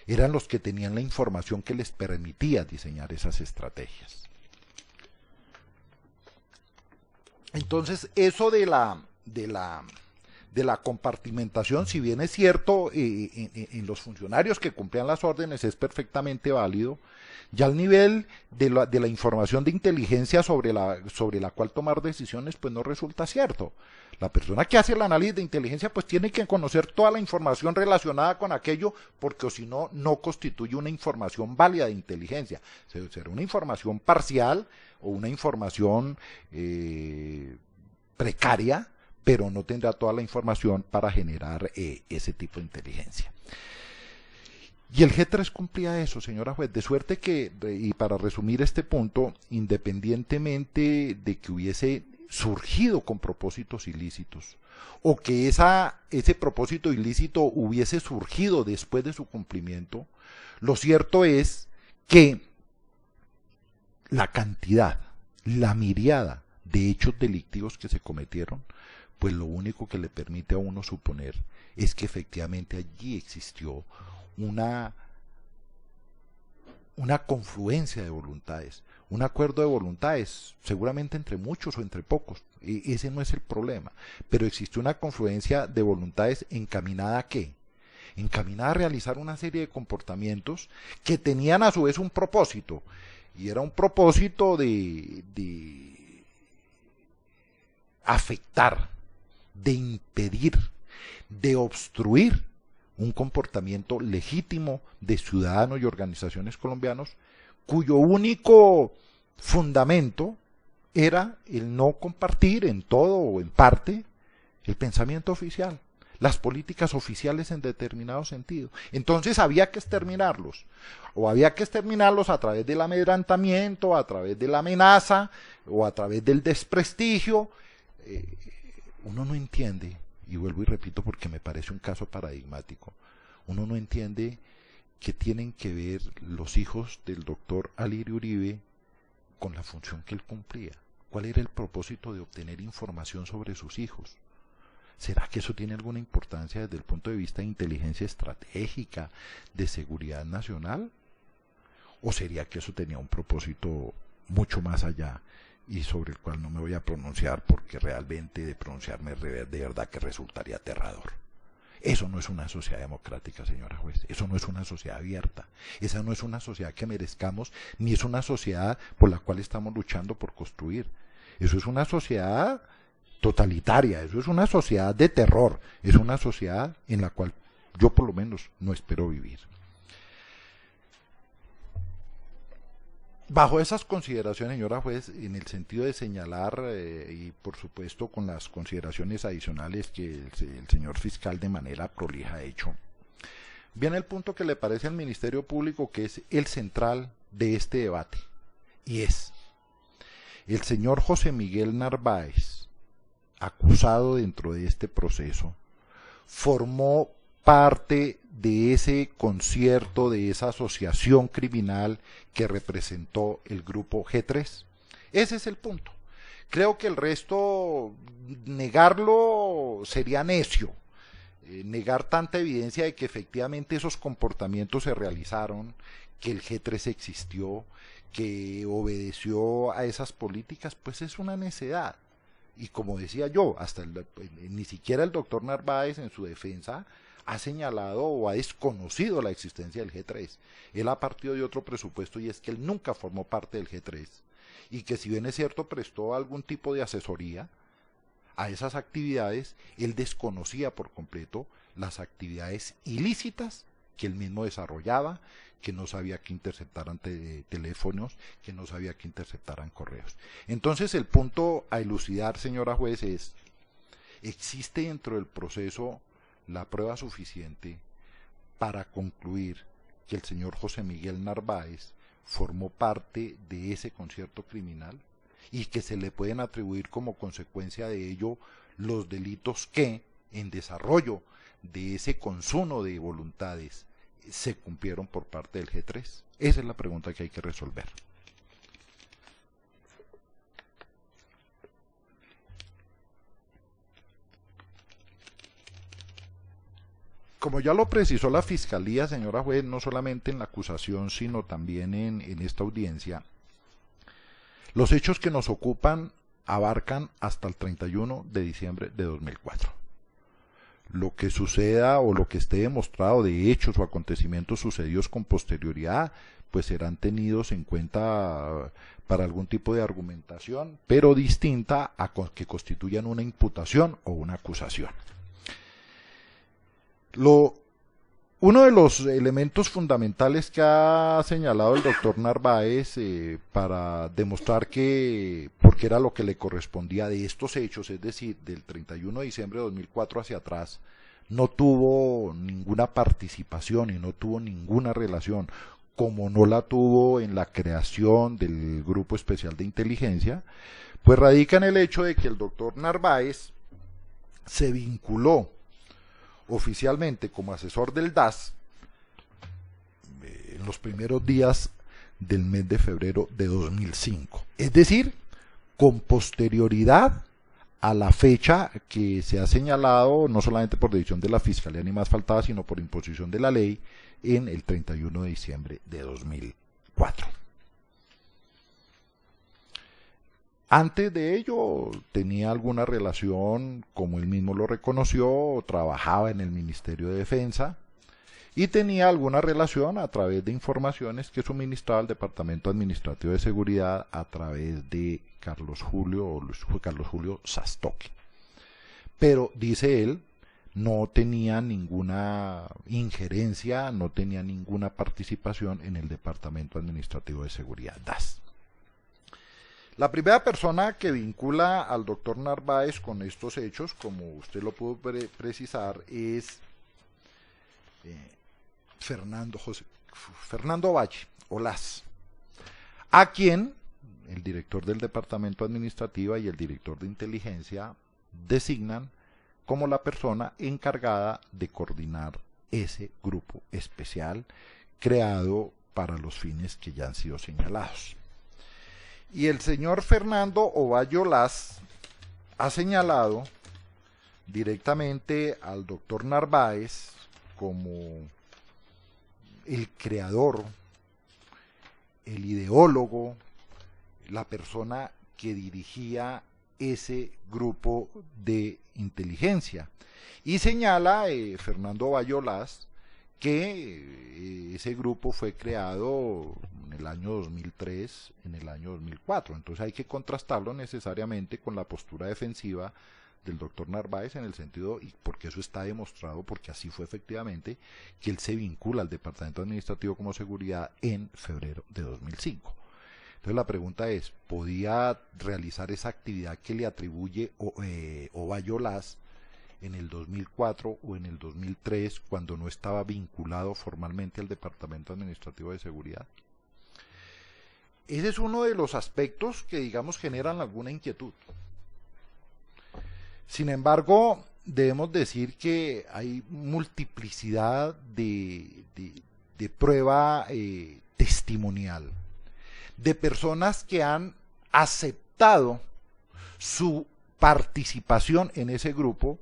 Eran los que tenían la información que les permitía diseñar esas estrategias. Entonces, eso de la compartimentación, si bien es cierto, en los funcionarios que cumplían las órdenes es perfectamente válido, ya al nivel de la información de inteligencia sobre la cual tomar decisiones, pues no resulta cierto. La persona que hace el análisis de inteligencia pues tiene que conocer toda la información relacionada con aquello, porque o si no, no constituye una información válida de inteligencia. Será una información parcial o una información precaria, pero no tendrá toda la información para generar ese tipo de inteligencia. Y el G3 cumplía eso, señora juez, de suerte que, y para resumir este punto, independientemente de que hubiese surgido con propósitos ilícitos, o que ese propósito ilícito hubiese surgido después de su cumplimiento, lo cierto es que la cantidad, la miriada de hechos delictivos que se cometieron, pues lo único que le permite a uno suponer es que efectivamente allí existió una confluencia de voluntades, un acuerdo de voluntades, seguramente entre muchos o entre pocos, ese no es el problema, pero existe una confluencia de voluntades encaminada ¿a qué? Encaminada a realizar una serie de comportamientos que tenían a su vez un propósito, y era un propósito de afectar, de impedir, de obstruir un comportamiento legítimo de ciudadanos y organizaciones colombianos cuyo único fundamento era el no compartir en todo o en parte el pensamiento oficial, las políticas oficiales en determinado sentido. Entonces había que exterminarlos, o había que exterminarlos a través del amedrentamiento, a través de la amenaza o a través del desprestigio. Uno no entiende, y vuelvo y repito porque me parece un caso paradigmático, uno no entiende qué tienen que ver los hijos del doctor Alirio Uribe con la función que él cumplía. ¿Cuál era el propósito de obtener información sobre sus hijos? ¿Será que eso tiene alguna importancia desde el punto de vista de inteligencia estratégica, de seguridad nacional? ¿O sería que eso tenía un propósito mucho más allá y sobre el cual no me voy a pronunciar porque realmente de pronunciarme de verdad que resultaría aterrador? Eso no es una sociedad democrática, señora juez. Eso no es una sociedad abierta. Esa no es una sociedad que merezcamos, ni es una sociedad por la cual estamos luchando por construir. Eso es una sociedad totalitaria, eso es una sociedad de terror, es una sociedad en la cual yo por lo menos no espero vivir. Bajo esas consideraciones, señora juez, en el sentido de señalar y por supuesto con las consideraciones adicionales que el señor fiscal de manera prolija ha hecho, viene el punto que le parece al Ministerio Público que es el central de este debate, y es el señor José Miguel Narváez, acusado dentro de este proceso, formó parte de ese concierto, de esa asociación criminal que representó el grupo G3. Ese es el punto. Creo que el resto, negarlo sería necio. Negar tanta evidencia de que efectivamente esos comportamientos se realizaron, que el G3 existió, que obedeció a esas políticas, pues es una necedad. Y como decía yo, ni siquiera el doctor Narváez en su defensa ha señalado o ha desconocido la existencia del G3. Él ha partido de otro presupuesto y es que él nunca formó parte del G3 y que si bien es cierto prestó algún tipo de asesoría a esas actividades, él desconocía por completo las actividades ilícitas que él mismo desarrollaba, que no sabía que interceptaran teléfonos, que no sabía que interceptaran correos. Entonces el punto a elucidar, señora juez, es, ¿existe dentro del proceso la prueba suficiente para concluir que el señor José Miguel Narváez formó parte de ese concierto criminal y que se le pueden atribuir como consecuencia de ello los delitos que, en desarrollo de ese consumo de voluntades, se cumplieron por parte del G3? Esa es la pregunta que hay que resolver. Como ya lo precisó la Fiscalía, señora juez, no solamente en la acusación, sino también en esta audiencia, los hechos que nos ocupan abarcan hasta el 31 de diciembre de 2004. Lo que suceda o lo que esté demostrado de hechos o acontecimientos sucedidos con posterioridad, pues serán tenidos en cuenta para algún tipo de argumentación, pero distinta a que constituyan una imputación o una acusación. Uno de los elementos fundamentales que ha señalado el doctor Narváez para demostrar que, porque era lo que le correspondía de estos hechos, es decir, del 31 de diciembre de 2004 hacia atrás, no tuvo ninguna participación y no tuvo ninguna relación, como no la tuvo en la creación del Grupo Especial de Inteligencia, pues radica en el hecho de que el doctor Narváez se vinculó oficialmente como asesor del DAS en los primeros días del mes de febrero de 2005, es decir, con posterioridad a la fecha que se ha señalado, no solamente por decisión de la Fiscalía ni más faltaba, sino por imposición de la ley, en el 31 de diciembre de 2004. Antes de ello tenía alguna relación, como él mismo lo reconoció, trabajaba en el Ministerio de Defensa y tenía alguna relación a través de informaciones que suministraba el Departamento Administrativo de Seguridad a través de Carlos Julio Sastoque. Pero, dice él, no tenía ninguna injerencia, no tenía ninguna participación en el Departamento Administrativo de Seguridad, DAS. La primera persona que vincula al doctor Narváez con estos hechos, como usted lo pudo precisar, es Fernando Valle, o Las, a quien el director del Departamento Administrativo y el director de Inteligencia designan como la persona encargada de coordinar ese grupo especial creado para los fines que ya han sido señalados. Y el señor Fernando Ovalle Las ha señalado directamente al doctor Narváez como el creador, el ideólogo, la persona que dirigía ese grupo de inteligencia. Y señala Fernando Ovalle Las que ese grupo fue creado en el año 2003, en el año 2004. Entonces hay que contrastarlo necesariamente con la postura defensiva del doctor Narváez en el sentido, y porque eso está demostrado, porque así fue efectivamente, que él se vincula al Departamento Administrativo como Seguridad en febrero de 2005. Entonces la pregunta es, ¿podía realizar esa actividad que le atribuye Ovalle Las en el 2004 o en el 2003 cuando no estaba vinculado formalmente al Departamento Administrativo de Seguridad? Ese es uno de los aspectos que, digamos, generan alguna inquietud. Sin embargo, debemos decir que hay multiplicidad de prueba testimonial de personas que han aceptado su participación en ese grupo,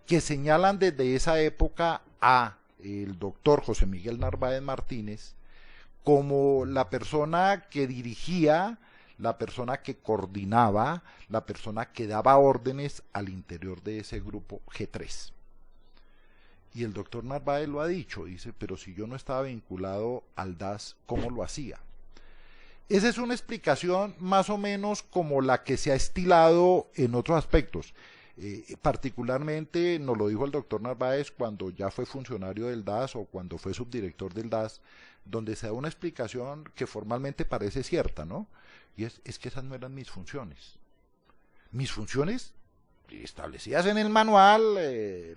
que señalan desde esa época a el doctor José Miguel Narváez Martínez como la persona que dirigía, la persona que coordinaba, la persona que daba órdenes al interior de ese grupo G3. Y el doctor Narváez lo ha dicho, dice, pero si yo no estaba vinculado al DAS, ¿cómo lo hacía? Esa es una explicación más o menos como la que se ha estilado en otros aspectos. Particularmente nos lo dijo el doctor Narváez cuando ya fue funcionario del DAS o cuando fue subdirector del DAS, donde se da una explicación que formalmente parece cierta, ¿no? Y es que esas no eran mis funciones. Mis funciones, establecidas en el manual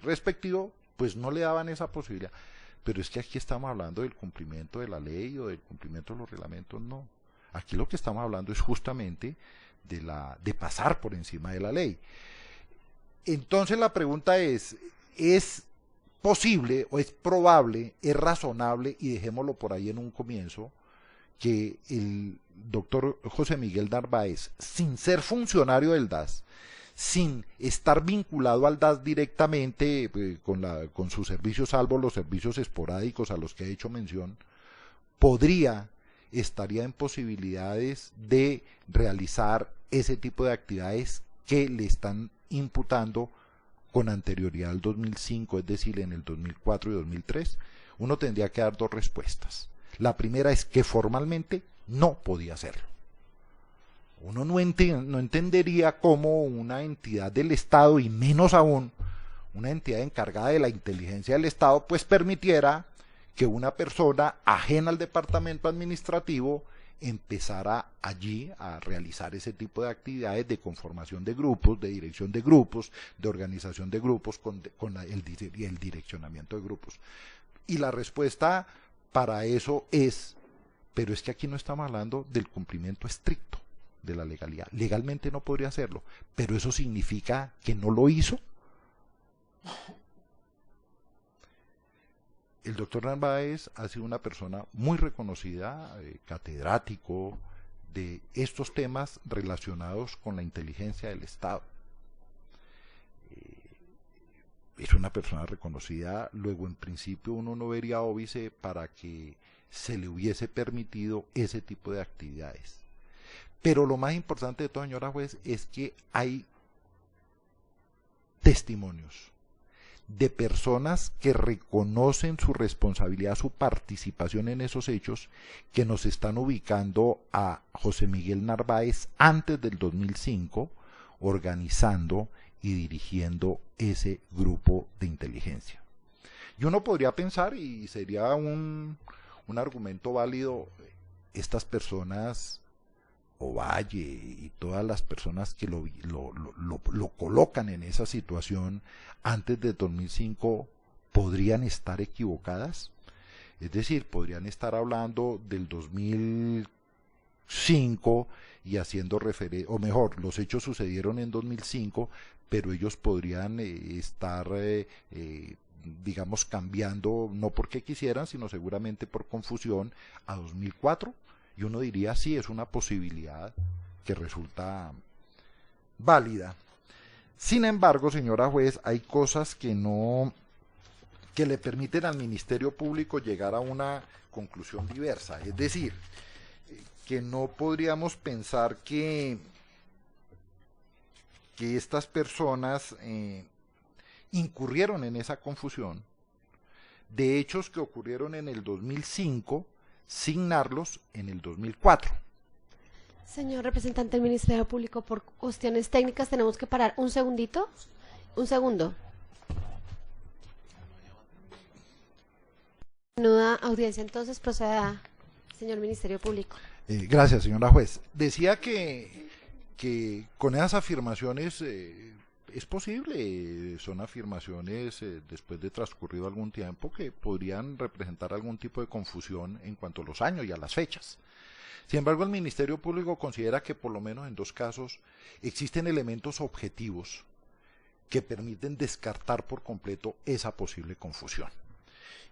respectivo, pues no le daban esa posibilidad. pero es que aquí estamos hablando del cumplimiento de la ley o del cumplimiento de los reglamentos, no. Aquí lo que estamos hablando es justamente de pasar por encima de la ley. Entonces la pregunta ¿es posible o es probable, es razonable, y dejémoslo por ahí en un comienzo, que el doctor José Miguel Narváez, sin ser funcionario del DAS, sin estar vinculado al DAS directamente con sus servicios, salvo los servicios esporádicos a los que he hecho mención, estaría en posibilidades de realizar ese tipo de actividades que le están imputando con anterioridad al 2005, es decir, en el 2004 y 2003? Uno tendría que dar dos respuestas. La primera es que formalmente no podía hacerlo. Uno no entendería cómo una entidad del Estado, y menos aún una entidad encargada de la inteligencia del Estado, pues permitiera que una persona ajena al departamento administrativo empezara allí a realizar ese tipo de actividades de conformación de grupos, de dirección de grupos, de organización de grupos, con el direccionamiento de grupos. Y la respuesta para eso pero es que aquí no estamos hablando del cumplimiento estricto de la legalidad. Legalmente no podría hacerlo, pero eso significa que no lo hizo. El doctor Narváez ha sido una persona muy reconocida, catedrático de estos temas relacionados con la inteligencia del Estado. Es una persona reconocida, luego en principio uno no vería óbice para que se le hubiese permitido ese tipo de actividades. Pero lo más importante de todo, señora juez, es que hay testimonios de personas que reconocen su responsabilidad, su participación en esos hechos, que nos están ubicando a José Miguel Narváez antes del 2005, organizando y dirigiendo ese grupo de inteligencia. Y uno podría pensar, y sería un argumento válido, estas personas, Ovalle y todas las personas que lo colocan en esa situación antes de 2005, ¿podrían estar equivocadas? Es decir, podrían estar hablando del 2005 y haciendo referencia, o mejor, los hechos sucedieron en 2005, pero ellos podrían estar, digamos, cambiando, no porque quisieran, sino seguramente por confusión, a 2004. Y uno diría, sí, es una posibilidad que resulta válida. Sin embargo, señora juez, hay cosas que le permiten al Ministerio Público llegar a una conclusión diversa. Es decir, que no podríamos pensar que estas personas incurrieron en esa confusión de hechos que ocurrieron en el 2005, signarlos en el 2004. Señor representante del Ministerio Público, por cuestiones técnicas tenemos que parar un segundito. Un segundo. Menuda audiencia, entonces proceda, señor Ministerio Público. Gracias, señora juez. Decía que con esas afirmaciones es posible, son afirmaciones después de transcurrido algún tiempo que podrían representar algún tipo de confusión en cuanto a los años y a las fechas. Sin embargo, el Ministerio Público considera que por lo menos en dos casos existen elementos objetivos que permiten descartar por completo esa posible confusión.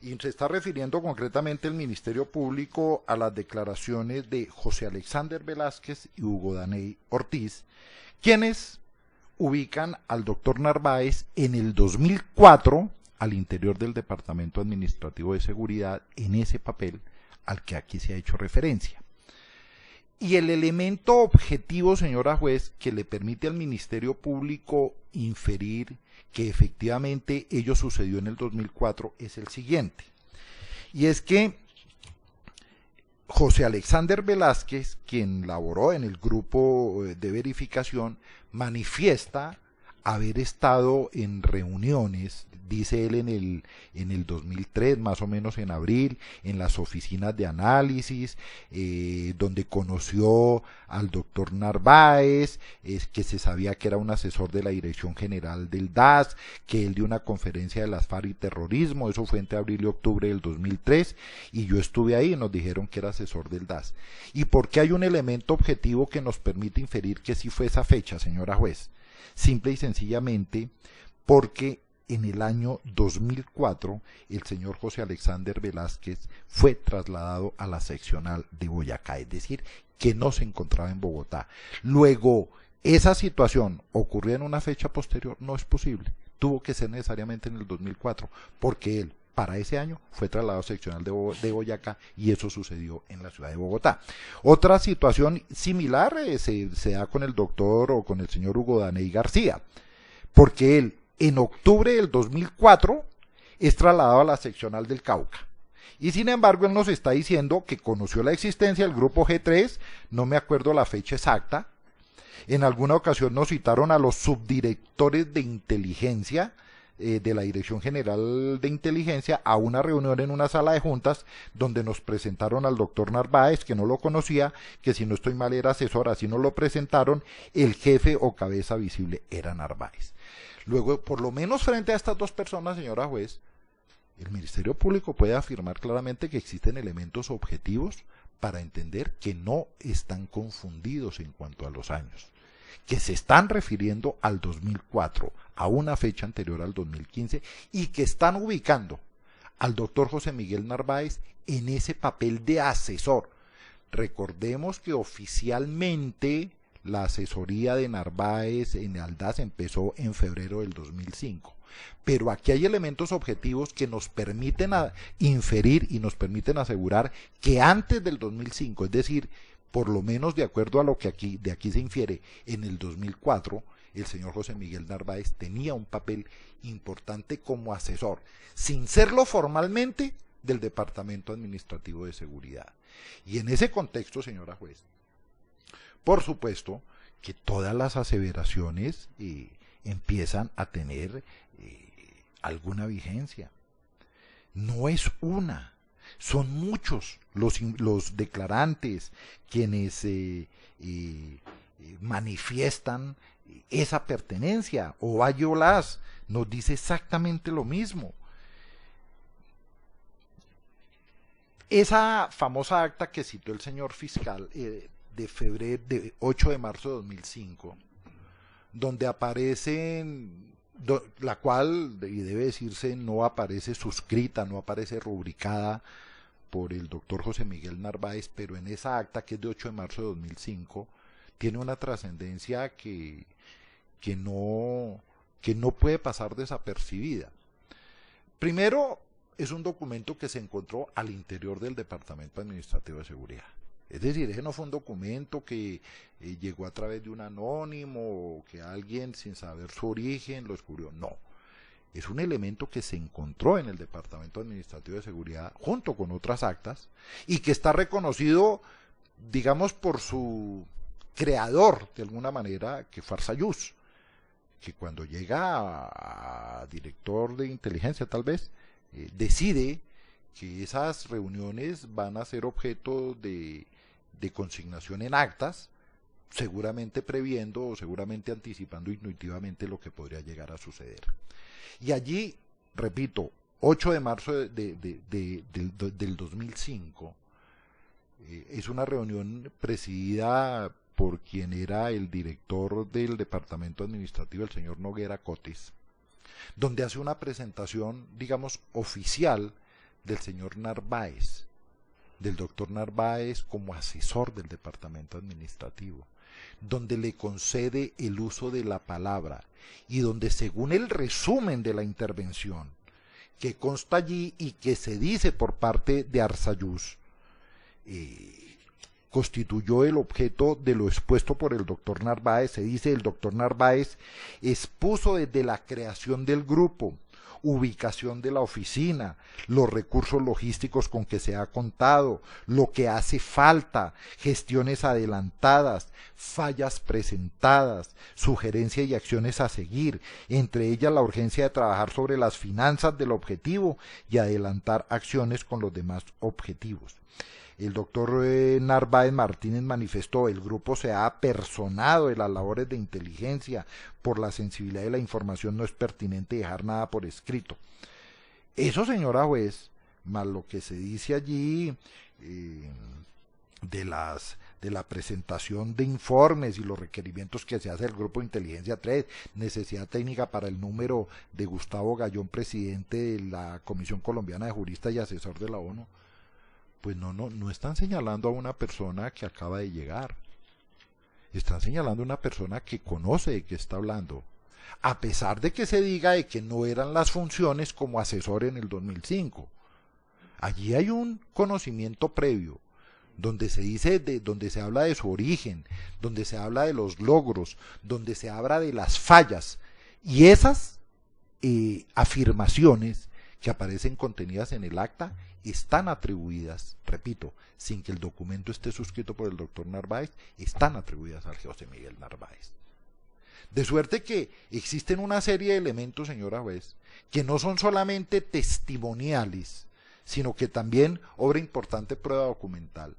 Y se está refiriendo concretamente el Ministerio Público a las declaraciones de José Alexander Velázquez y Hugo Daney Ortiz, quienes ubican al doctor Narváez en el 2004 al interior del Departamento Administrativo de Seguridad en ese papel al que aquí se ha hecho referencia. Y el elemento objetivo, señora juez, que le permite al Ministerio Público inferir que efectivamente ello sucedió en el 2004 es el siguiente. Y es que José Alexander Velázquez, quien laboró en el grupo de verificación, manifiesta haber estado en reuniones, dice él, en el 2003, más o menos en abril, en las oficinas de análisis, donde conoció al doctor Narváez, que se sabía que era un asesor de la Dirección General del DAS, que él dio una conferencia de las FARC y terrorismo, eso fue entre abril y octubre del 2003, y yo estuve ahí y nos dijeron que era asesor del DAS. ¿Y por qué hay un elemento objetivo que nos permite inferir que sí fue esa fecha, señora juez? Simple y sencillamente porque en el año 2004 el señor José Alexander Velázquez fue trasladado a la seccional de Boyacá, es decir, que no se encontraba en Bogotá. Luego, esa situación ocurrió en una fecha posterior, no es posible, tuvo que ser necesariamente en el 2004, porque él para ese año fue trasladado a seccional de Boyacá y eso sucedió en la ciudad de Bogotá. Otra situación similar se da con el doctor o con el señor Hugo Daney García, porque él en octubre del 2004 es trasladado a la seccional del Cauca. Y sin embargo él nos está diciendo que conoció la existencia del grupo G3, no me acuerdo la fecha exacta. En alguna ocasión nos citaron a los subdirectores de inteligencia de la Dirección General de Inteligencia a una reunión en una sala de juntas donde nos presentaron al doctor Narváez, que no lo conocía, que si no estoy mal era asesor, así nos lo presentaron, el jefe o cabeza visible era Narváez. Luego, por lo menos frente a estas dos personas, señora juez, el Ministerio Público puede afirmar claramente que existen elementos objetivos para entender que no están confundidos en cuanto a los años, que se están refiriendo al 2004, a una fecha anterior al 2015, y que están ubicando al doctor José Miguel Narváez en ese papel de asesor. Recordemos que oficialmente la asesoría de Narváez en Aldaz empezó en febrero del 2005. Pero aquí hay elementos objetivos que nos permiten inferir y nos permiten asegurar que antes del 2005, es decir, por lo menos de acuerdo a lo que de aquí se infiere, en el 2004, el señor José Miguel Narváez tenía un papel importante como asesor, sin serlo formalmente, del Departamento Administrativo de Seguridad. Y en ese contexto, señora juez, por supuesto que todas las aseveraciones empiezan a tener alguna vigencia. No es una, son muchos los declarantes quienes manifiestan esa pertenencia. Ovalle Olaz nos dice exactamente lo mismo. Esa famosa acta que citó el señor fiscal de febrero, de 8 de marzo de 2005, donde aparecen, la cual, y debe decirse, no aparece suscrita, no aparece rubricada por el doctor José Miguel Narváez, pero en esa acta, que es de 8 de marzo de 2005, tiene una trascendencia que no puede pasar desapercibida. Primero, es un documento que se encontró al interior del Departamento Administrativo de Seguridad. Es decir, ese no fue un documento que llegó a través de un anónimo o que alguien sin saber su origen lo descubrió. No, es un elemento que se encontró en el Departamento Administrativo de Seguridad junto con otras actas y que está reconocido, digamos, por su creador, de alguna manera, que fue Arzayus, que cuando llega a director de inteligencia tal vez, decide que esas reuniones van a ser objeto de consignación en actas, seguramente previendo o seguramente anticipando intuitivamente lo que podría llegar a suceder. Y allí, repito, 8 de marzo del 2005, es una reunión presidida por quien era el director del Departamento Administrativo, el señor Noguera Cotes, donde hace una presentación, digamos, oficial del señor Narváez, del doctor Narváez como asesor del Departamento Administrativo, donde le concede el uso de la palabra y donde, según el resumen de la intervención que consta allí y que se dice por parte de Arzayus, constituyó el objeto de lo expuesto por el doctor Narváez. Se dice: el doctor Narváez expuso desde la creación del grupo ubicación de la oficina, los recursos logísticos con que se ha contado, lo que hace falta, gestiones adelantadas, fallas presentadas, sugerencias y acciones a seguir, entre ellas la urgencia de trabajar sobre las finanzas del objetivo y adelantar acciones con los demás objetivos. El doctor Narváez Martínez manifestó: el grupo se ha apersonado de las labores de inteligencia, por la sensibilidad de la información no es pertinente dejar nada por escrito. Eso, señora juez, más lo que se dice allí de la presentación de informes y los requerimientos que se hace el Grupo de Inteligencia 3, necesidad técnica para el número de Gustavo Gallón, presidente de la Comisión Colombiana de Juristas y asesor de la ONU, pues no están señalando a una persona que acaba de llegar. Están señalando a una persona que conoce de qué está hablando, a pesar de que se diga de que no eran las funciones como asesor en el 2005. Allí hay un conocimiento previo, donde se dice, donde se habla de su origen, donde se habla de los logros, donde se habla de las fallas, y esas afirmaciones que aparecen contenidas en el acta están atribuidas, repito, sin que el documento esté suscrito por el doctor Narváez, están atribuidas al José Miguel Narváez. De suerte que existen una serie de elementos, señora juez, que no son solamente testimoniales, sino que también obra importante prueba documental,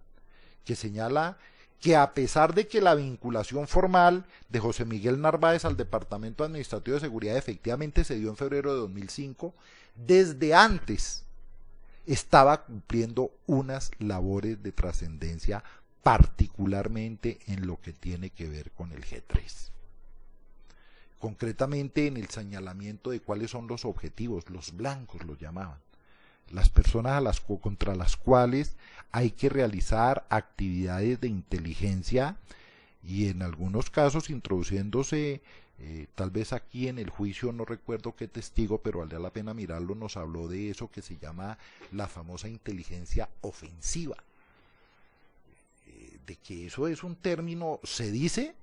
que señala que a pesar de que la vinculación formal de José Miguel Narváez al Departamento Administrativo de Seguridad efectivamente se dio en febrero de 2005, desde antes estaba cumpliendo unas labores de trascendencia, particularmente en lo que tiene que ver con el G3. Concretamente en el señalamiento de cuáles son los objetivos, los blancos los llamaban, las personas contra las cuales hay que realizar actividades de inteligencia, y en algunos casos introduciéndose, tal vez aquí en el juicio, no recuerdo qué testigo, pero valdría la pena mirarlo, nos habló de eso que se llama la famosa inteligencia ofensiva, de que eso es un término, se dice,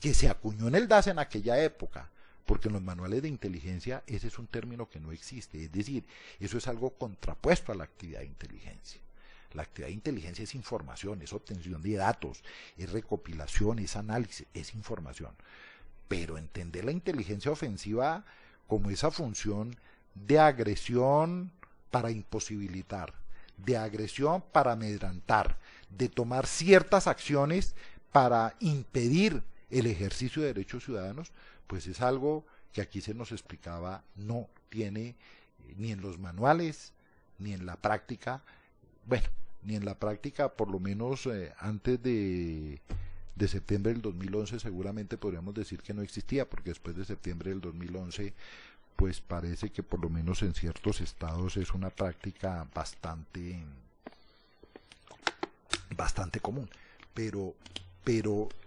que se acuñó en el DAS en aquella época, porque en los manuales de inteligencia ese es un término que no existe, es decir, eso es algo contrapuesto a la actividad de inteligencia. La actividad de inteligencia es información, es obtención de datos, es recopilación, es análisis, es información. Pero entender la inteligencia ofensiva como esa función de agresión para imposibilitar, de agresión para amedrentar, de tomar ciertas acciones para impedir el ejercicio de derechos ciudadanos, pues es algo que aquí se nos explicaba, no tiene ni en los manuales, ni en la práctica, bueno, ni en la práctica, por lo menos antes de septiembre del 2011 seguramente podríamos decir que no existía, porque después de septiembre del 2011 pues parece que por lo menos en ciertos estados es una práctica bastante común, pero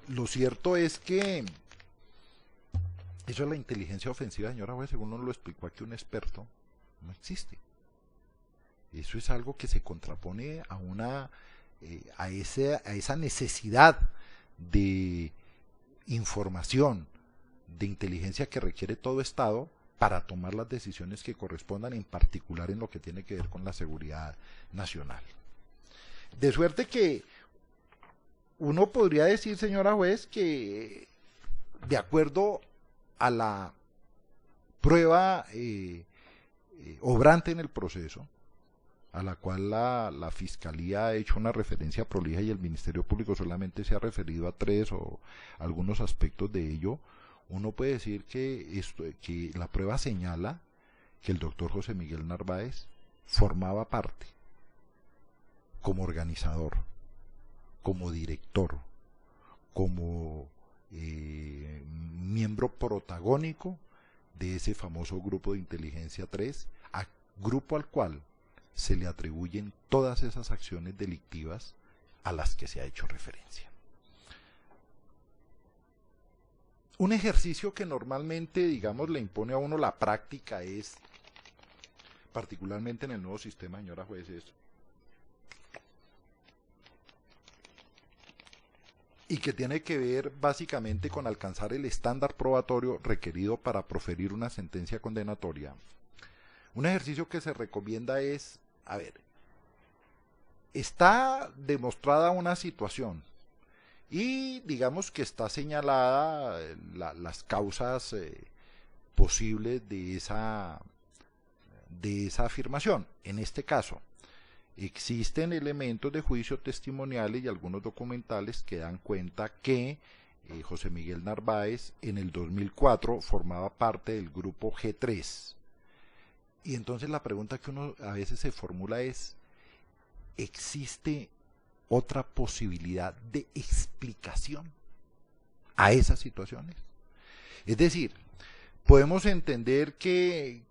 lo cierto es que eso es la inteligencia ofensiva, señora juez, según nos lo explicó aquí un experto, no existe. Eso es algo que se contrapone a esa necesidad de información, de inteligencia que requiere todo Estado para tomar las decisiones que correspondan, en particular en lo que tiene que ver con la seguridad nacional. De suerte que uno podría decir, señora juez, que de acuerdo a la prueba obrante en el proceso, a la cual la Fiscalía ha hecho una referencia prolija y el Ministerio Público solamente se ha referido a 3 o algunos aspectos de ello, uno puede decir que la prueba señala que el doctor José Miguel Narváez formaba parte como organizador, como director, como miembro protagónico de ese famoso grupo de inteligencia 3, grupo al cual se le atribuyen todas esas acciones delictivas a las que se ha hecho referencia. Un ejercicio que normalmente, digamos, le impone a uno la práctica es, particularmente en el nuevo sistema, señora juez, y que tiene que ver básicamente con alcanzar el estándar probatorio requerido para proferir una sentencia condenatoria, Un ejercicio que se recomienda es, a ver, está demostrada una situación y digamos que está señalada las causas posibles de esa afirmación. En este caso, existen elementos de juicio testimoniales y algunos documentales que dan cuenta que José Miguel Narváez en el 2004 formaba parte del grupo G3. Y entonces la pregunta que uno a veces se formula es, ¿existe otra posibilidad de explicación a esas situaciones? Es decir, podemos entender que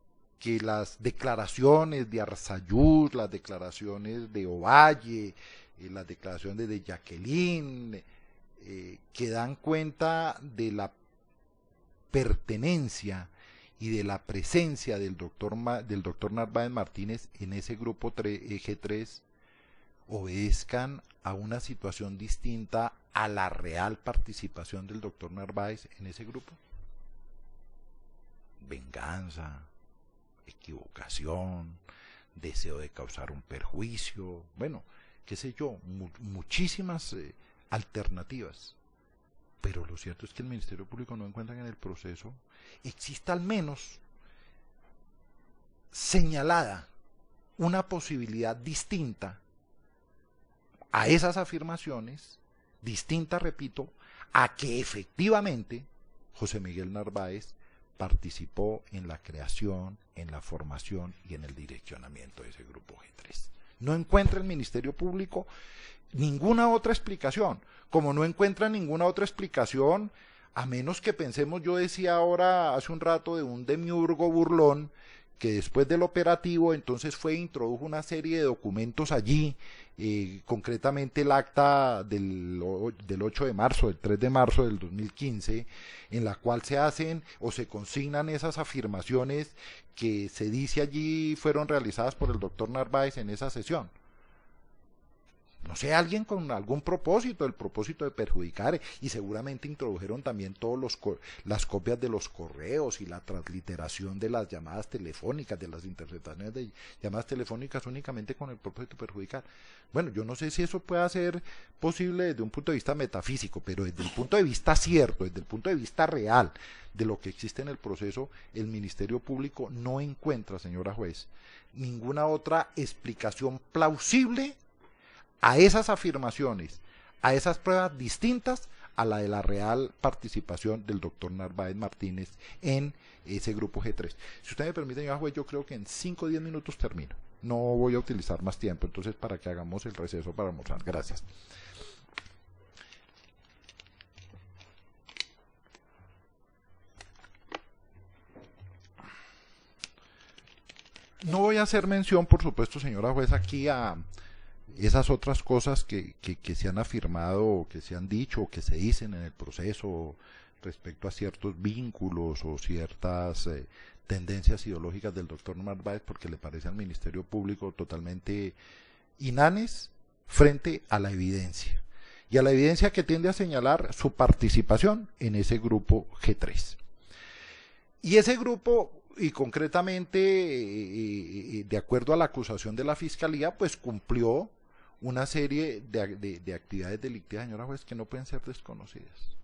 las declaraciones de Arzayus, las declaraciones de Ovalle, las declaraciones de Jacqueline, que dan cuenta de la pertenencia y de la presencia del doctor Narváez Martínez en ese grupo G3, obedezcan a una situación distinta a la real participación del doctor Narváez en ese grupo. Venganza, equivocación, deseo de causar un perjuicio, bueno, qué sé yo, muchísimas alternativas. Pero lo cierto es que el Ministerio Público no encuentra que en el proceso exista al menos señalada una posibilidad distinta a esas afirmaciones, distinta, repito, a que efectivamente José Miguel Narváez participó en la creación, en la formación y en el direccionamiento de ese grupo G3. No encuentra el Ministerio Público ninguna otra explicación, como no encuentra ninguna otra explicación, a menos que pensemos, yo decía ahora hace un rato de un demiurgo burlón, que después del operativo entonces introdujo una serie de documentos allí, concretamente el acta del 8 de marzo, del 3 de marzo del 2015, en la cual se hacen o se consignan esas afirmaciones que se dice allí fueron realizadas por el doctor Narváez en esa sesión. No sé, alguien con algún propósito, el propósito de perjudicar, y seguramente introdujeron también todas las copias de los correos y la transliteración de las llamadas telefónicas, de las interceptaciones de llamadas telefónicas únicamente con el propósito de perjudicar. Bueno, yo no sé si eso pueda ser posible desde un punto de vista metafísico, pero desde el punto de vista cierto, desde el punto de vista real de lo que existe en el proceso, el Ministerio Público no encuentra, señora juez, ninguna otra explicación plausible a esas afirmaciones, a esas pruebas distintas a la de la real participación del doctor Narváez Martínez en ese grupo G3. Si usted me permite, señor juez, yo creo que en 5 o 10 minutos termino. No voy a utilizar más tiempo, entonces para que hagamos el receso para almorzar. Gracias. No voy a hacer mención, por supuesto, señora juez, aquí a esas otras cosas que se han afirmado, o que se han dicho, o que se dicen en el proceso respecto a ciertos vínculos o ciertas tendencias ideológicas del doctor Narváez, porque le parece al Ministerio Público totalmente inanes frente a la evidencia, y a la evidencia que tiende a señalar su participación en ese grupo G3. Y ese grupo, y concretamente, de acuerdo a la acusación de la Fiscalía, pues cumplió una serie de actividades delictivas, señora juez, que no pueden ser desconocidas.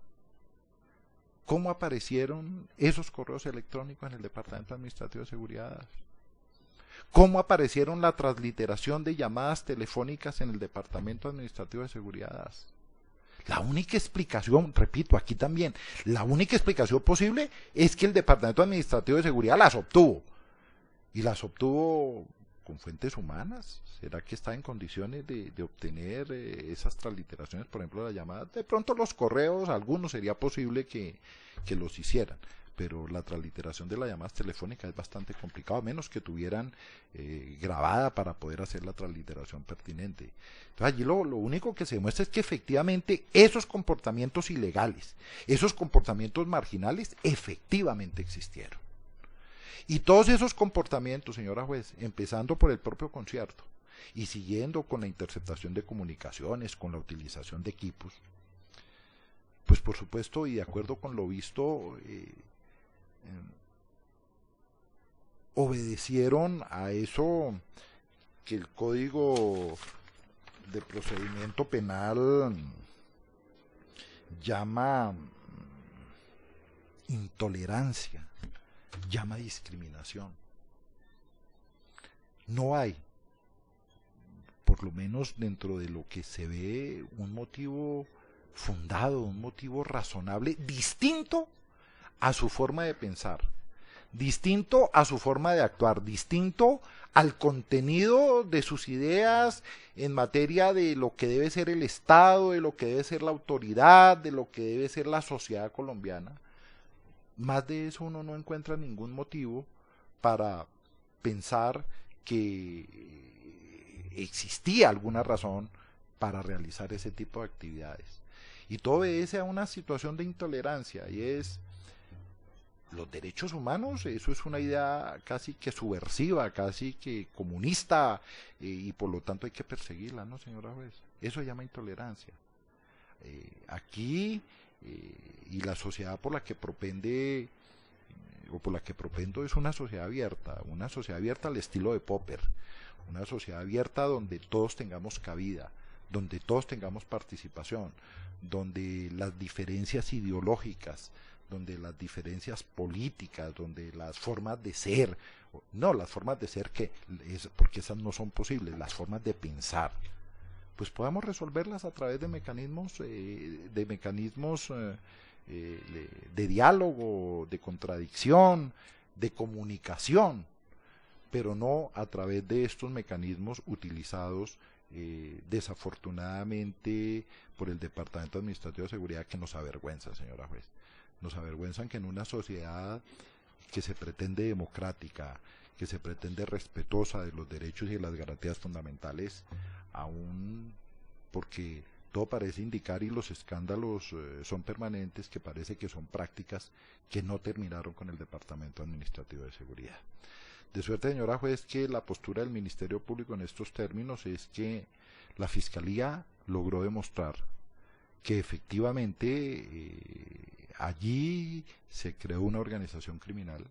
¿Cómo aparecieron esos correos electrónicos en el Departamento Administrativo de Seguridad? ¿Cómo aparecieron la transliteración de llamadas telefónicas en el Departamento Administrativo de Seguridad? La única explicación, repito, aquí también, la única explicación posible es que el Departamento Administrativo de Seguridad las obtuvo. Y las obtuvo con fuentes humanas. ¿Será que está en condiciones de obtener esas transliteraciones, por ejemplo, la llamada? De pronto los correos, algunos sería posible que los hicieran, pero la transliteración de las llamadas telefónicas es bastante complicado, a menos que tuvieran grabada para poder hacer la transliteración pertinente. Entonces allí lo único que se demuestra es que efectivamente esos comportamientos ilegales, esos comportamientos marginales, efectivamente existieron. Y todos esos comportamientos, señora juez, empezando por el propio concierto y siguiendo con la interceptación de comunicaciones, con la utilización de equipos, pues por supuesto, y de acuerdo con lo visto, obedecieron a eso que el Código de Procedimiento Penal llama intolerancia, llama discriminación. No hay, por lo menos dentro de lo que se ve, un motivo fundado, un motivo razonable, distinto a su forma de pensar, distinto a su forma de actuar, distinto al contenido de sus ideas en materia de lo que debe ser el Estado, de lo que debe ser la autoridad, de lo que debe ser la sociedad colombiana. Más de eso uno no encuentra ningún motivo para pensar que existía alguna razón para realizar ese tipo de actividades. Y todo obedece a una situación de intolerancia, y es los derechos humanos. Eso es una idea casi que subversiva, casi que comunista, y por lo tanto hay que perseguirla, ¿no, señora juez? Eso se llama intolerancia. Aquí, y la sociedad por la que propende, o por la que propendo, es una sociedad abierta al estilo de Popper, una sociedad abierta donde todos tengamos cabida, donde todos tengamos participación, donde las diferencias ideológicas, donde las diferencias políticas, donde las formas de ser, no las formas de ser porque esas no son posibles, las formas de pensar, pues podamos resolverlas a través de mecanismos de diálogo, de contradicción, de comunicación, pero no a través de estos mecanismos utilizados desafortunadamente por el Departamento Administrativo de Seguridad, que nos avergüenza, señora juez. Nos avergüenzan que en una sociedad que se pretende democrática, que se pretende respetuosa de los derechos y de las garantías fundamentales, aún porque todo parece indicar, y los escándalos son permanentes, que parece que son prácticas que no terminaron con el Departamento Administrativo de Seguridad. De suerte, señora juez, que la postura del Ministerio Público en estos términos es que la Fiscalía logró demostrar que efectivamente allí se creó una organización criminal,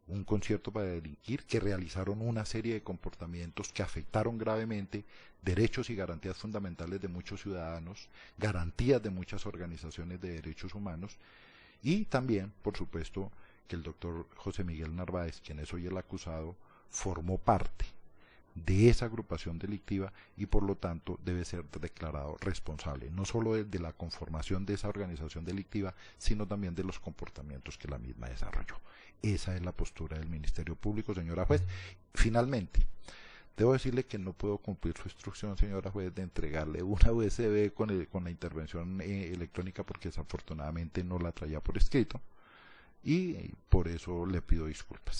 un concierto para delinquir, que realizaron una serie de comportamientos que afectaron gravemente derechos y garantías fundamentales de muchos ciudadanos, garantías de muchas organizaciones de derechos humanos, y también, por supuesto, que el doctor José Miguel Narváez, quien es hoy el acusado, formó parte de esa agrupación delictiva y por lo tanto debe ser declarado responsable, no solo de la conformación de esa organización delictiva, sino también de los comportamientos que la misma desarrolló. Esa es la postura del Ministerio Público, señora juez. Finalmente, debo decirle que no puedo cumplir su instrucción, señora juez, de entregarle una USB con la intervención electrónica, porque desafortunadamente no la traía por escrito, y por eso le pido disculpas.